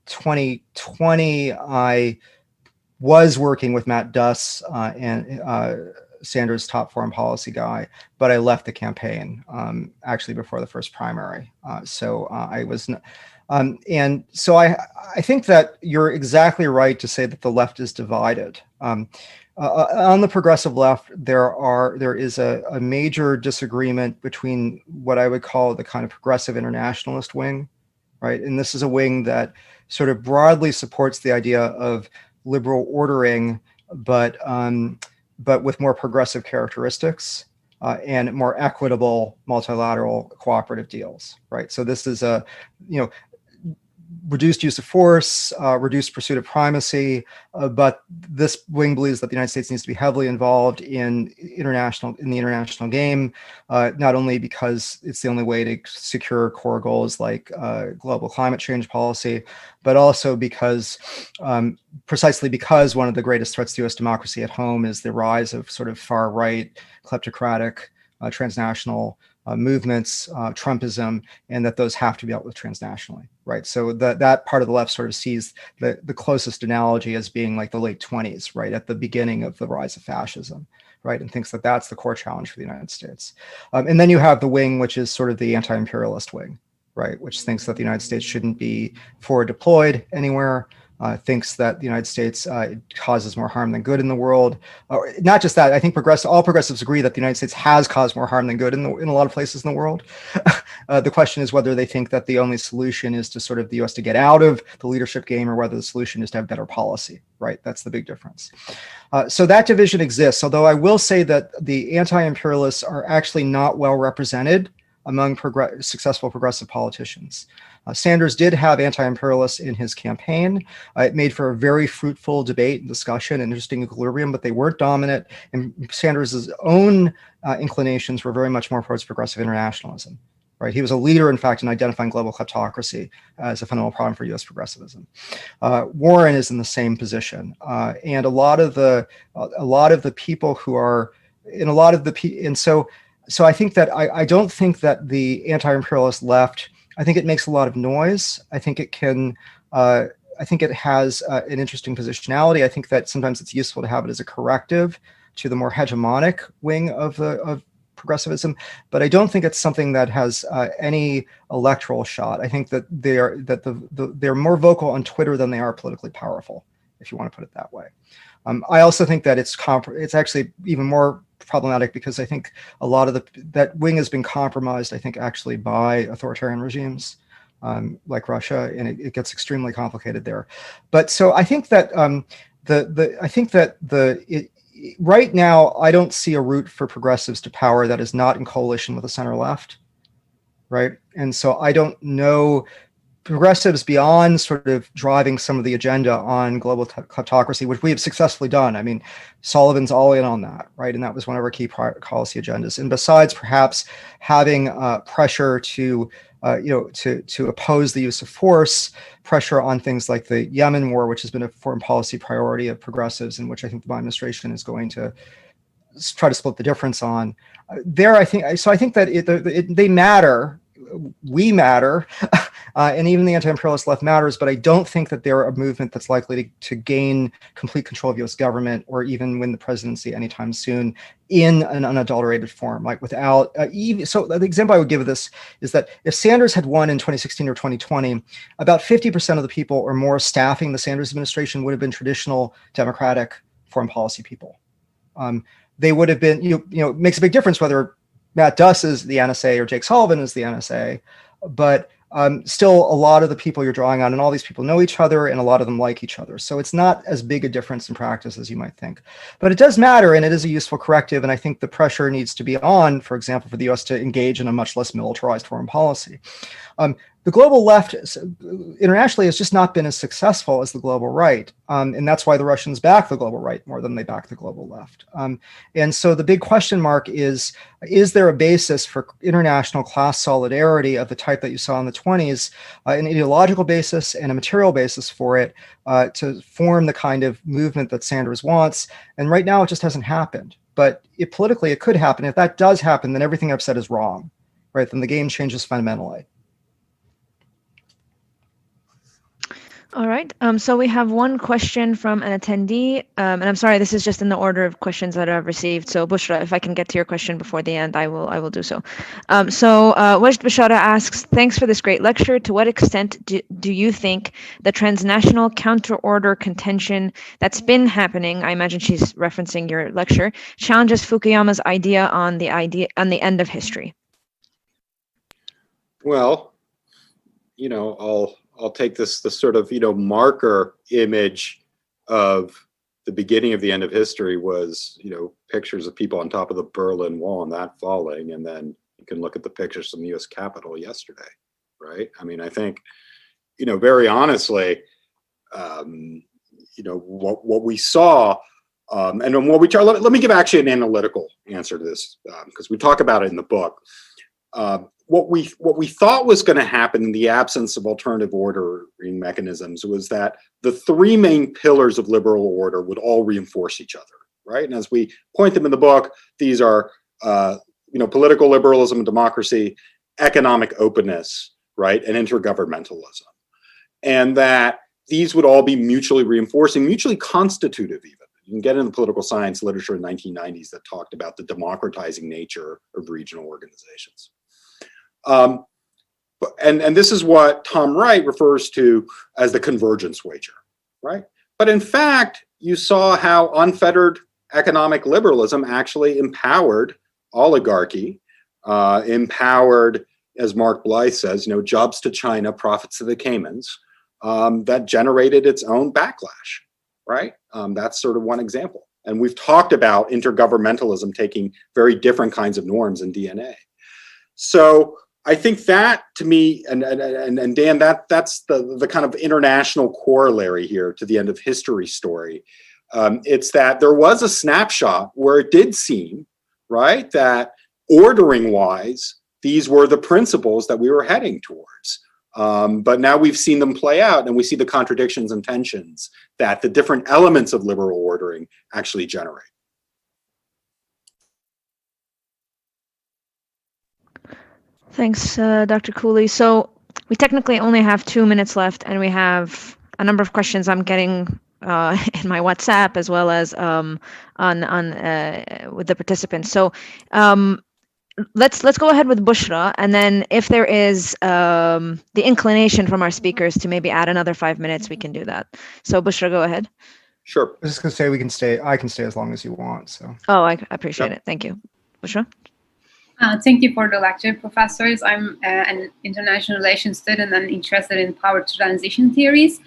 2020, I was working with Matt Duss and Sanders' top foreign policy guy, but I left the campaign actually before the first primary. I was, and so I think that you're exactly right to say that the left is divided. On the progressive left, there is a major disagreement between what I would call the kind of progressive internationalist wing, right? And this is a wing that sort of broadly supports the idea of liberal ordering, but with more progressive characteristics and more equitable multilateral cooperative deals, right? So this is reduced use of force, reduced pursuit of primacy, but this wing believes that the United States needs to be heavily involved in the international game, not only because it's the only way to secure core goals like global climate change policy, but also because precisely because one of the greatest threats to U.S. democracy at home is the rise of sort of far-right, kleptocratic, transnational movements, Trumpism, and that those have to be dealt with transnationally, right? So that part of the left sort of sees the closest analogy as being like the late 20s, right, at the beginning of the rise of fascism, right, and thinks that that's the core challenge for the United States. And then you have the wing, which is sort of the anti-imperialist wing, right, which thinks that the United States shouldn't be forward deployed anywhere, thinks that the United States causes more harm than good in the world. Not just that, I think all progressives agree that the United States has caused more harm than good in a lot of places in the world. The question is whether they think that the only solution is to sort of the U.S. to get out of the leadership game, or whether the solution is to have better policy, right? That's the big difference. So that division exists, although I will say that the anti-imperialists are actually not well represented among successful progressive politicians. Sanders did have anti-imperialists in his campaign. It made for a very fruitful debate and discussion and interesting equilibrium, but they weren't dominant. And Sanders' own inclinations were very much more towards progressive internationalism, right? He was a leader, in fact, in identifying global kleptocracy as a fundamental problem for U.S. progressivism. Warren is in the same position, and a lot of the people who are in a lot of the and so I think that I don't think that the anti-imperialist left. I think it makes a lot of noise. I think it can. I think it has an interesting positionality. I think that sometimes it's useful to have it as a corrective to the more hegemonic wing of progressivism. But I don't think it's something that has any electoral shot. I think that they're more vocal on Twitter than they are politically powerful, if you want to put it that way. I also think that it's actually even more problematic because I think a lot of that wing has been compromised, I think, actually by authoritarian regimes like Russia, and it gets extremely complicated there. But so I think that right now I don't see a route for progressives to power that is not in coalition with the center left, right? And so I don't know progressives beyond sort of driving some of the agenda on global kleptocracy, which we have successfully done. I mean, Sullivan's all in on that, right? And that was one of our key policy agendas. And besides perhaps having pressure to oppose the use of force, pressure on things like the Yemen war, which has been a foreign policy priority of progressives, and which I think the Biden administration is going to try to split the difference on. I think that they matter. We matter, and even the anti-imperialist left matters, but I don't think that they're a movement that's likely to gain complete control of U.S. government or even win the presidency anytime soon in an unadulterated form, like without so the example I would give of this is that if Sanders had won in 2016 or 2020, about 50% of the people or more staffing the Sanders administration would have been traditional Democratic foreign policy people. They would have been, it makes a big difference whether Matt Duss is the NSA or Jake Sullivan is the NSA, but still a lot of the people you're drawing on, and all these people know each other, and a lot of them like each other. So it's not as big a difference in practice as you might think. But it does matter, and it is a useful corrective, and I think the pressure needs to be on, for example, for the US to engage in a much less militarized foreign policy. The global left internationally has just not been as successful as the global right. And that's why the Russians back the global right more than they back the global left. And so the big question mark is there a basis for international class solidarity of the type that you saw in the 20s, an ideological basis and a material basis for it to form the kind of movement that Sanders wants? And right now it just hasn't happened. But politically it could happen. If that does happen, then everything I've said is wrong, right? Then the game changes fundamentally. All right. So we have one question from an attendee, and I'm sorry, this is just in the order of questions that I've received. So Bushra, if I can get to your question before the end, I will do so. Wajd Bashara asks, thanks for this great lecture. To what extent do you think the transnational counter-order contention that's been happening, I imagine she's referencing your lecture, challenges Fukuyama's idea on the end of history? Well, I'll take the sort of, marker image of the beginning of the end of history was, pictures of people on top of the Berlin Wall and that falling. And then you can look at the pictures from the US Capitol yesterday, right? I mean, I think, very honestly, what we saw, and what we let me give actually an analytical answer to this, because we talk about it in the book. What we thought was going to happen in the absence of alternative ordering mechanisms was that the three main pillars of liberal order would all reinforce each other, right? And as we point them in the book, these are, political liberalism and democracy, economic openness, right, and intergovernmentalism, and that these would all be mutually reinforcing, mutually constitutive even. You can get into political science literature in the 1990s that talked about the democratizing nature of regional organizations. And this is what Tom Wright refers to as the convergence wager, right? But in fact, you saw how unfettered economic liberalism actually empowered oligarchy, empowered, as Mark Blythe says, jobs to China, profits to the Caymans, that generated its own backlash, right? That's sort of one example. And we've talked about intergovernmentalism taking very different kinds of norms in DNA. So I think that, to me, and Dan, that's the kind of international corollary here to the end of history story. It's that there was a snapshot where it did seem, right, that ordering-wise, these were the principles that we were heading towards. But now we've seen them play out, and we see the contradictions and tensions that the different elements of liberal ordering actually generate. Thanks, Dr. Cooley. So we technically only have 2 minutes left, and we have a number of questions I'm getting in my WhatsApp as well as on with the participants. So let's go ahead with Bushra, and then if there is the inclination from our speakers to maybe add another 5 minutes, we can do that. So Bushra, go ahead. Sure. I was just going to say I can stay as long as you want. So. Oh, I appreciate it. Thank you. Bushra? Thank you for the lecture, professors. I'm an international relations student and interested in power transition theories.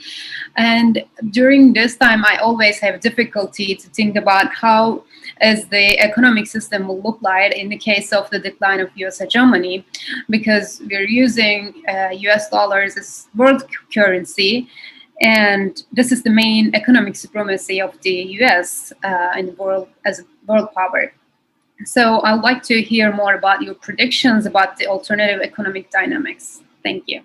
And during this time, I always have difficulty to think about how as the economic system will look like in the case of the decline of US hegemony, because we're using US dollars as world currency. And this is the main economic supremacy of the US in the world as a world power. So I'd like to hear more about your predictions about the alternative economic dynamics. Thank you.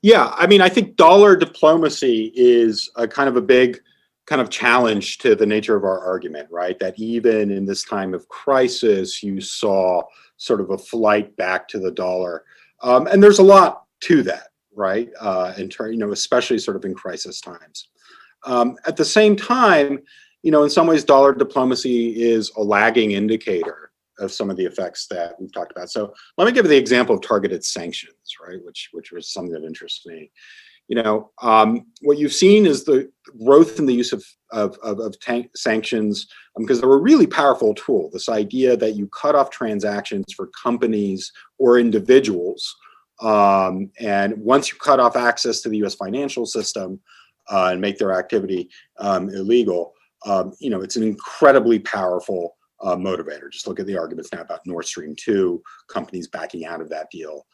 Yeah, I mean, I think dollar diplomacy is a kind of a big kind of challenge to the nature of our argument, right? That even in this time of crisis, you saw sort of a flight back to the dollar. And there's a lot to that, right? Especially sort of in crisis times. At the same time, in some ways, dollar diplomacy is a lagging indicator of some of the effects that we've talked about. So let me give you the example of targeted sanctions, right? Which was something that interests me. What you've seen is the growth in the use of sanctions, because they're a really powerful tool. This idea that you cut off transactions for companies or individuals, and once you cut off access to the U.S. financial system and make their activity illegal, it's an incredibly powerful motivator. Just look at the arguments now about Nord Stream 2, companies backing out of that deal,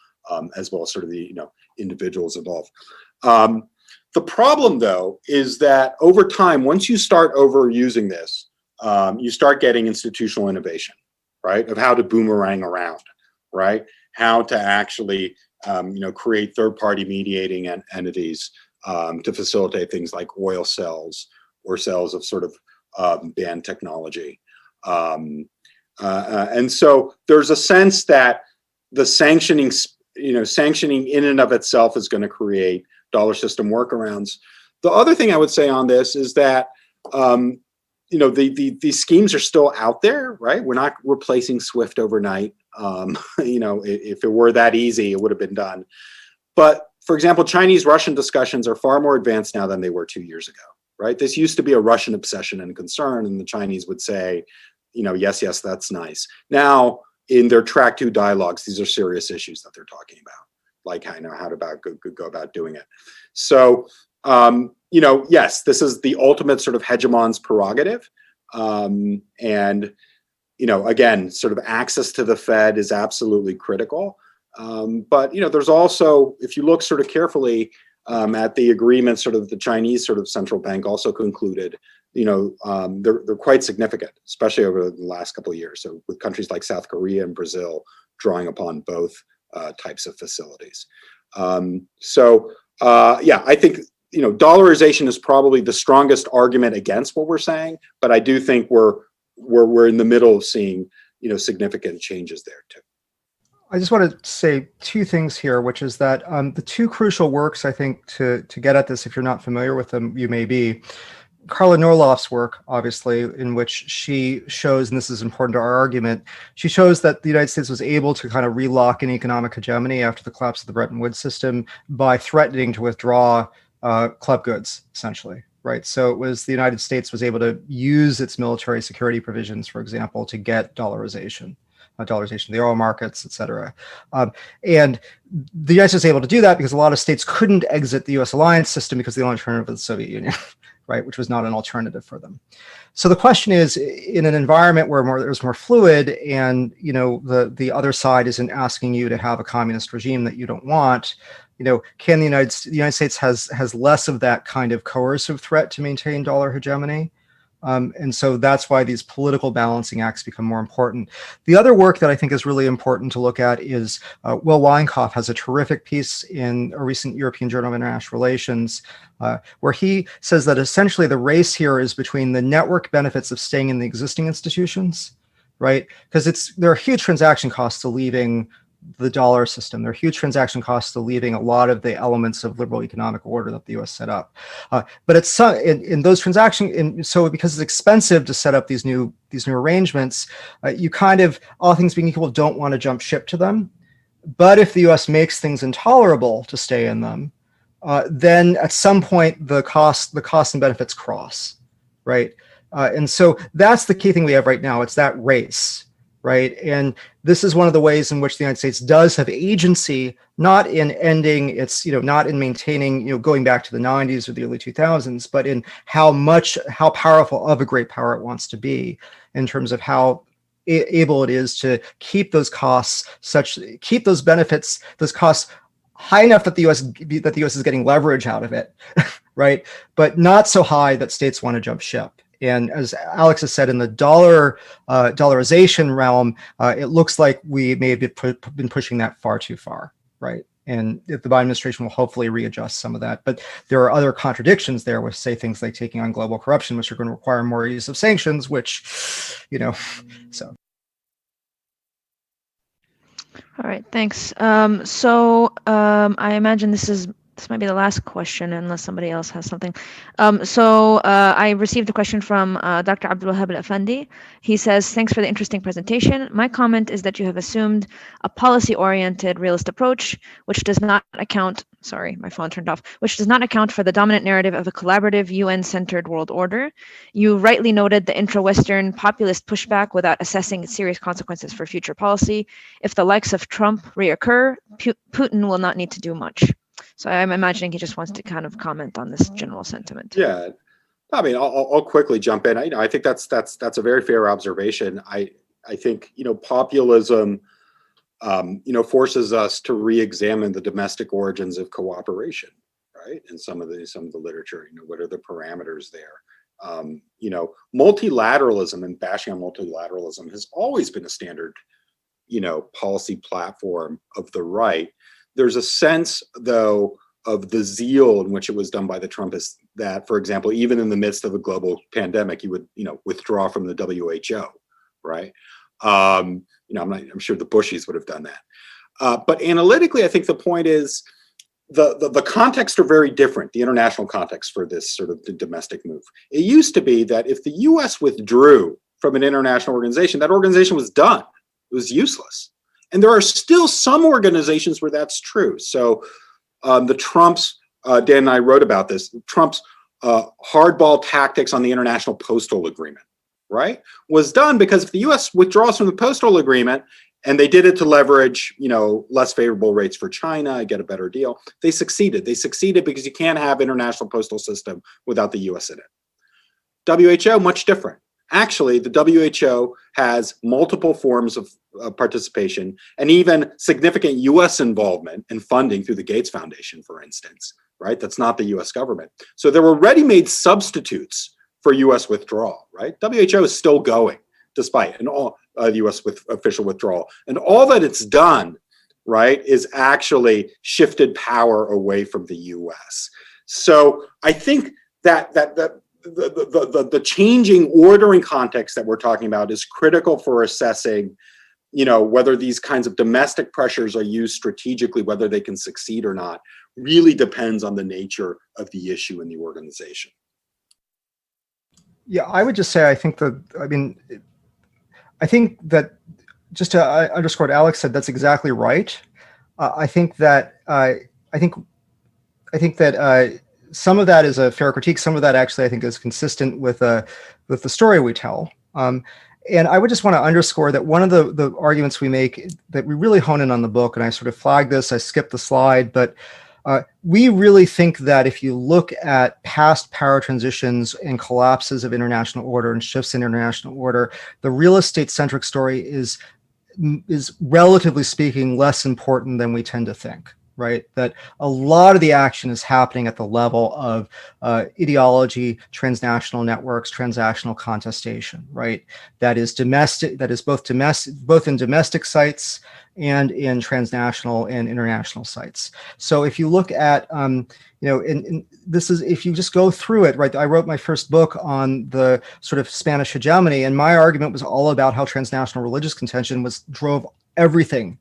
as well as sort of the individuals involved. The problem, though, is that over time, once you start overusing this, you start getting institutional innovation, right? Of how to boomerang around, right? How to actually, create third-party mediating entities to facilitate things like oil cells or cells of sort of banned technology. And so there's a sense that the sanctioning sanctioning in and of itself is going to create dollar system workarounds. The other thing I would say on this is that, these schemes are still out there, right? We're not replacing SWIFT overnight. If it were that easy, it would have been done. But for example, Chinese-Russian discussions are far more advanced now than they were 2 years ago, right? This used to be a Russian obsession and concern, and the Chinese would say, yes, that's nice. Now, in their track 2 dialogues, these are serious issues that they're talking about, like how to go about doing it. So, yes, this is the ultimate sort of hegemon's prerogative. Again, sort of access to the Fed is absolutely critical. But there's also, if you look sort of carefully at the agreement, sort of the Chinese sort of central bank also concluded, they're quite significant, especially over the last couple of years. So with countries like South Korea and Brazil drawing upon both types of facilities. I think dollarization is probably the strongest argument against what we're saying, but I do think we're in the middle of seeing significant changes there too. I just want to say two things here, which is that the two crucial works, I think, to get at this, if you're not familiar with them, you may be. Carla Norloff's work, obviously, in which she shows, and this is important to our argument, she shows that the United States was able to kind of relock an economic hegemony after the collapse of the Bretton Woods system by threatening to withdraw club goods, essentially. Right. So it was the United States was able to use its military security provisions, for example, to get dollarization of the oil markets, et cetera. And the United States was able to do that because a lot of states couldn't exit the US alliance system because the only alternative was the Soviet Union, right, which was not an alternative for them. So the question is, in an environment where it was more fluid and, the other side isn't asking you to have a communist regime that you don't want, can the United States has less of that kind of coercive threat to maintain dollar hegemony? And so that's why these political balancing acts become more important. The other work that I think is really important to look at is Will Weinkauf has a terrific piece in a recent European Journal of International Relations, where he says that essentially the race here is between the network benefits of staying in the existing institutions, right? Because there are huge transaction costs to leaving the dollar system. There are huge transaction costs to leaving a lot of the elements of liberal economic order that the U.S. set up. But it's in those transactions, so because it's expensive to set up these new arrangements, you kind of, all things being equal, don't want to jump ship to them. But if the U.S. makes things intolerable to stay in them, then at some point the cost and benefits cross, right? And so that's the key thing we have right now. It's that race. Right. And this is one of the ways in which the United States does have agency, not in ending its, not in maintaining, going back to the 90s or the early 2000s, but in how powerful of a great power it wants to be in terms of how able it is to keep those costs keep those benefits, those costs high enough that the U.S. is getting leverage out of it, right? But not so high that states want to jump ship. And as Alex has said, in the dollarization realm, it looks like we may have been pushing that far too far, right? And the Biden administration will hopefully readjust some of that. But there are other contradictions there with, say, things like taking on global corruption, which are going to require more use of sanctions, which, so. All right, thanks. I imagine this might be the last question, unless somebody else has something. I received a question from Dr. Abdul Wahab Al-Afandi. He says, thanks for the interesting presentation. My comment is that you have assumed a policy-oriented realist approach, which does not account, sorry, my phone turned off, which does not account for the dominant narrative of a collaborative UN-centered world order. You rightly noted the intra-Western populist pushback without assessing its serious consequences for future policy. If the likes of Trump reoccur, Putin will not need to do much. So I'm imagining he just wants to kind of comment on this general sentiment. Yeah, I mean, I'll quickly jump in. I think that's a very fair observation. I think populism forces us to re-examine the domestic origins of cooperation, right? And some of the literature, what are the parameters there? Multilateralism and bashing on multilateralism has always been a standard, policy platform of the right. There's a sense, though, of the zeal in which it was done by the Trumpists that, for example, even in the midst of a global pandemic, you would, withdraw from the WHO, right? I'm sure the Bushies would have done that. But analytically, I think the point is the context are very different, the international context for this sort of the domestic move. It used to be that if the US withdrew from an international organization, that organization was done. It was useless. And there are still some organizations where that's true. So the Trump's, Dan and I wrote about this, Trump's hardball tactics on the International Postal Agreement, right, was done because if the US withdraws from the postal agreement, and they did it to leverage, less favorable rates for China, get a better deal, they succeeded. They succeeded because you can't have international postal system without the US in it. WHO, much different. Actually, the WHO has multiple forms of participation and even significant US involvement and funding through the Gates Foundation, for instance, right? That's not the US government. So there were ready-made substitutes for US withdrawal, right? WHO is still going despite the US official withdrawal. And all that it's done, right, is actually shifted power away from the US. So I think that the changing ordering context that we're talking about is critical for assessing, whether these kinds of domestic pressures are used strategically, whether they can succeed or not, really depends on the nature of the issue in the organization. Yeah, I would just say, I think that just to underscore what Alex said, that's exactly right. I think that some of that is a fair critique. Some of that actually I think is consistent with the story we tell. And I would just want to underscore that one of the arguments we make that we really hone in on the book, and I sort of flagged this, I skipped the slide, but we really think that if you look at past power transitions and collapses of international order and shifts in international order, the real estate-centric story is relatively speaking less important than we tend to think, right? That a lot of the action is happening at the level of ideology, transnational networks, transactional contestation, right? That is domestic, that is both in domestic sites and in transnational and international sites. So if you look at, this is, if you just go through it, right? I wrote my first book on the sort of Spanish hegemony, and my argument was all about how transnational religious contention drove everything,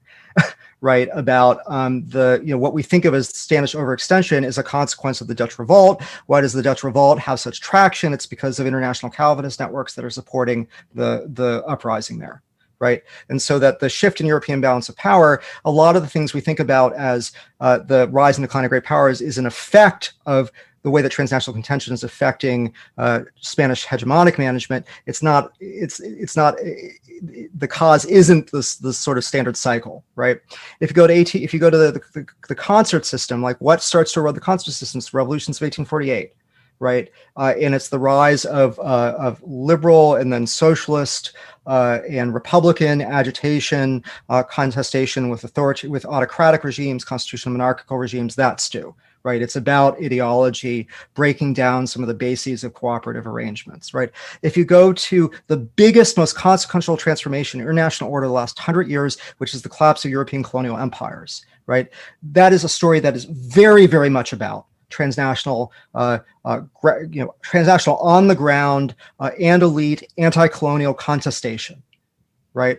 right? About what we think of as Spanish overextension is a consequence of the Dutch Revolt. Why does the Dutch Revolt have such traction? It's because of international Calvinist networks that are supporting the uprising there. Right. And so that the shift in European balance of power, a lot of the things we think about as the rise and decline of great powers is an effect of the way that transnational contention is affecting Spanish hegemonic management. It's not the cause isn't this sort of standard cycle, right? If you go to the concert system, like what starts to erode the concert system? It's the revolutions of 1848. Right, and it's the rise of liberal and then socialist and Republican agitation, contestation with autocratic regimes, constitutional monarchical regimes. That's due, right? It's about ideology, breaking down some of the bases of cooperative arrangements, right? If you go to the biggest, most consequential transformation in international order the last 100 years, which is the collapse of European colonial empires, right? That is a story that is very, very much about transnational, transnational on the ground and elite anti-colonial contestation, right?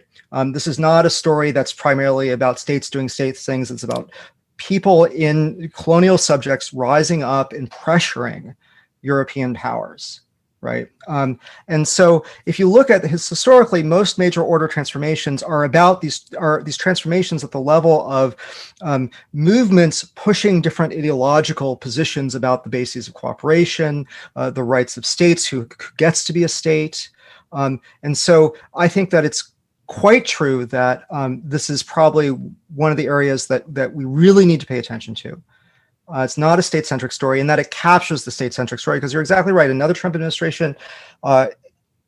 This is not a story that's primarily about states doing state things. It's about people in colonial subjects rising up and pressuring European powers, right? And so if you look at historically, most major order transformations are about these transformations at the level of movements pushing different ideological positions about the bases of cooperation, the rights of states, who gets to be a state. And so I think that it's quite true that this is probably one of the areas that we really need to pay attention to. It's not a state-centric story, and that it captures the state-centric story, because you're exactly right. Another Trump administration,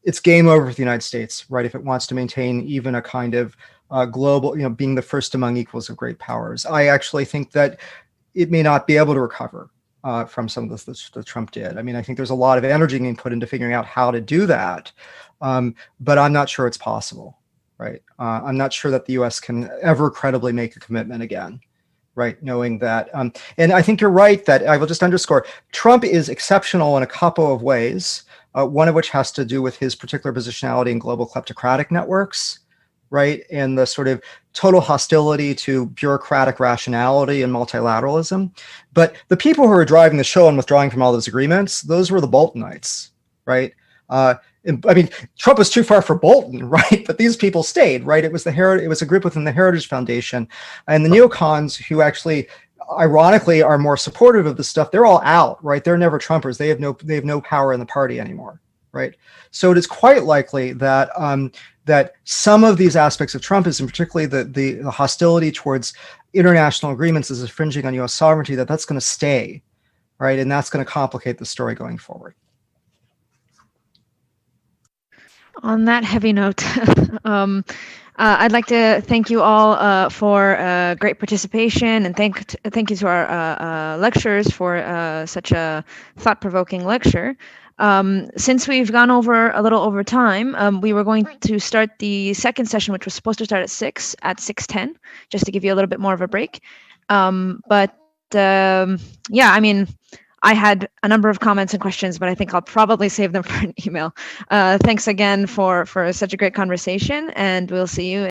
it's game over for the United States, right? If it wants to maintain even a kind of global, being the first among equals of great powers. I actually think that it may not be able to recover from some of this that Trump did. I mean, I think there's a lot of energy being put into figuring out how to do that, but I'm not sure it's possible, right? I'm not sure that the U.S. can ever credibly make a commitment again. Right, knowing that, and I think you're right that I will just underscore, Trump is exceptional in a couple of ways, one of which has to do with his particular positionality in global kleptocratic networks, right? And the sort of total hostility to bureaucratic rationality and multilateralism. But the people who are driving the show and withdrawing from all those agreements, those were the Boltonites, right? I mean, Trump was too far for Bolton, right? But these people stayed, right? It was a group within the Heritage Foundation, and the neocons who actually, ironically, are more supportive of this stuff. They're all out, right? They're never Trumpers. They have no power in the party anymore, right? So it is quite likely that that some of these aspects of Trumpism, particularly the hostility towards international agreements as infringing on U.S. sovereignty, that's going to stay, right? And that's going to complicate the story going forward. On that heavy note, I'd like to thank you all for great participation, and thank you to our lecturers for such a thought-provoking lecture. Since we've gone over a little over time, we were going to start the second session, which was supposed to start at 6:10, just to give you a little bit more of a break. Yeah, I mean, I had a number of comments and questions, but I think I'll probably save them for an email. Thanks again for such a great conversation, and we'll see you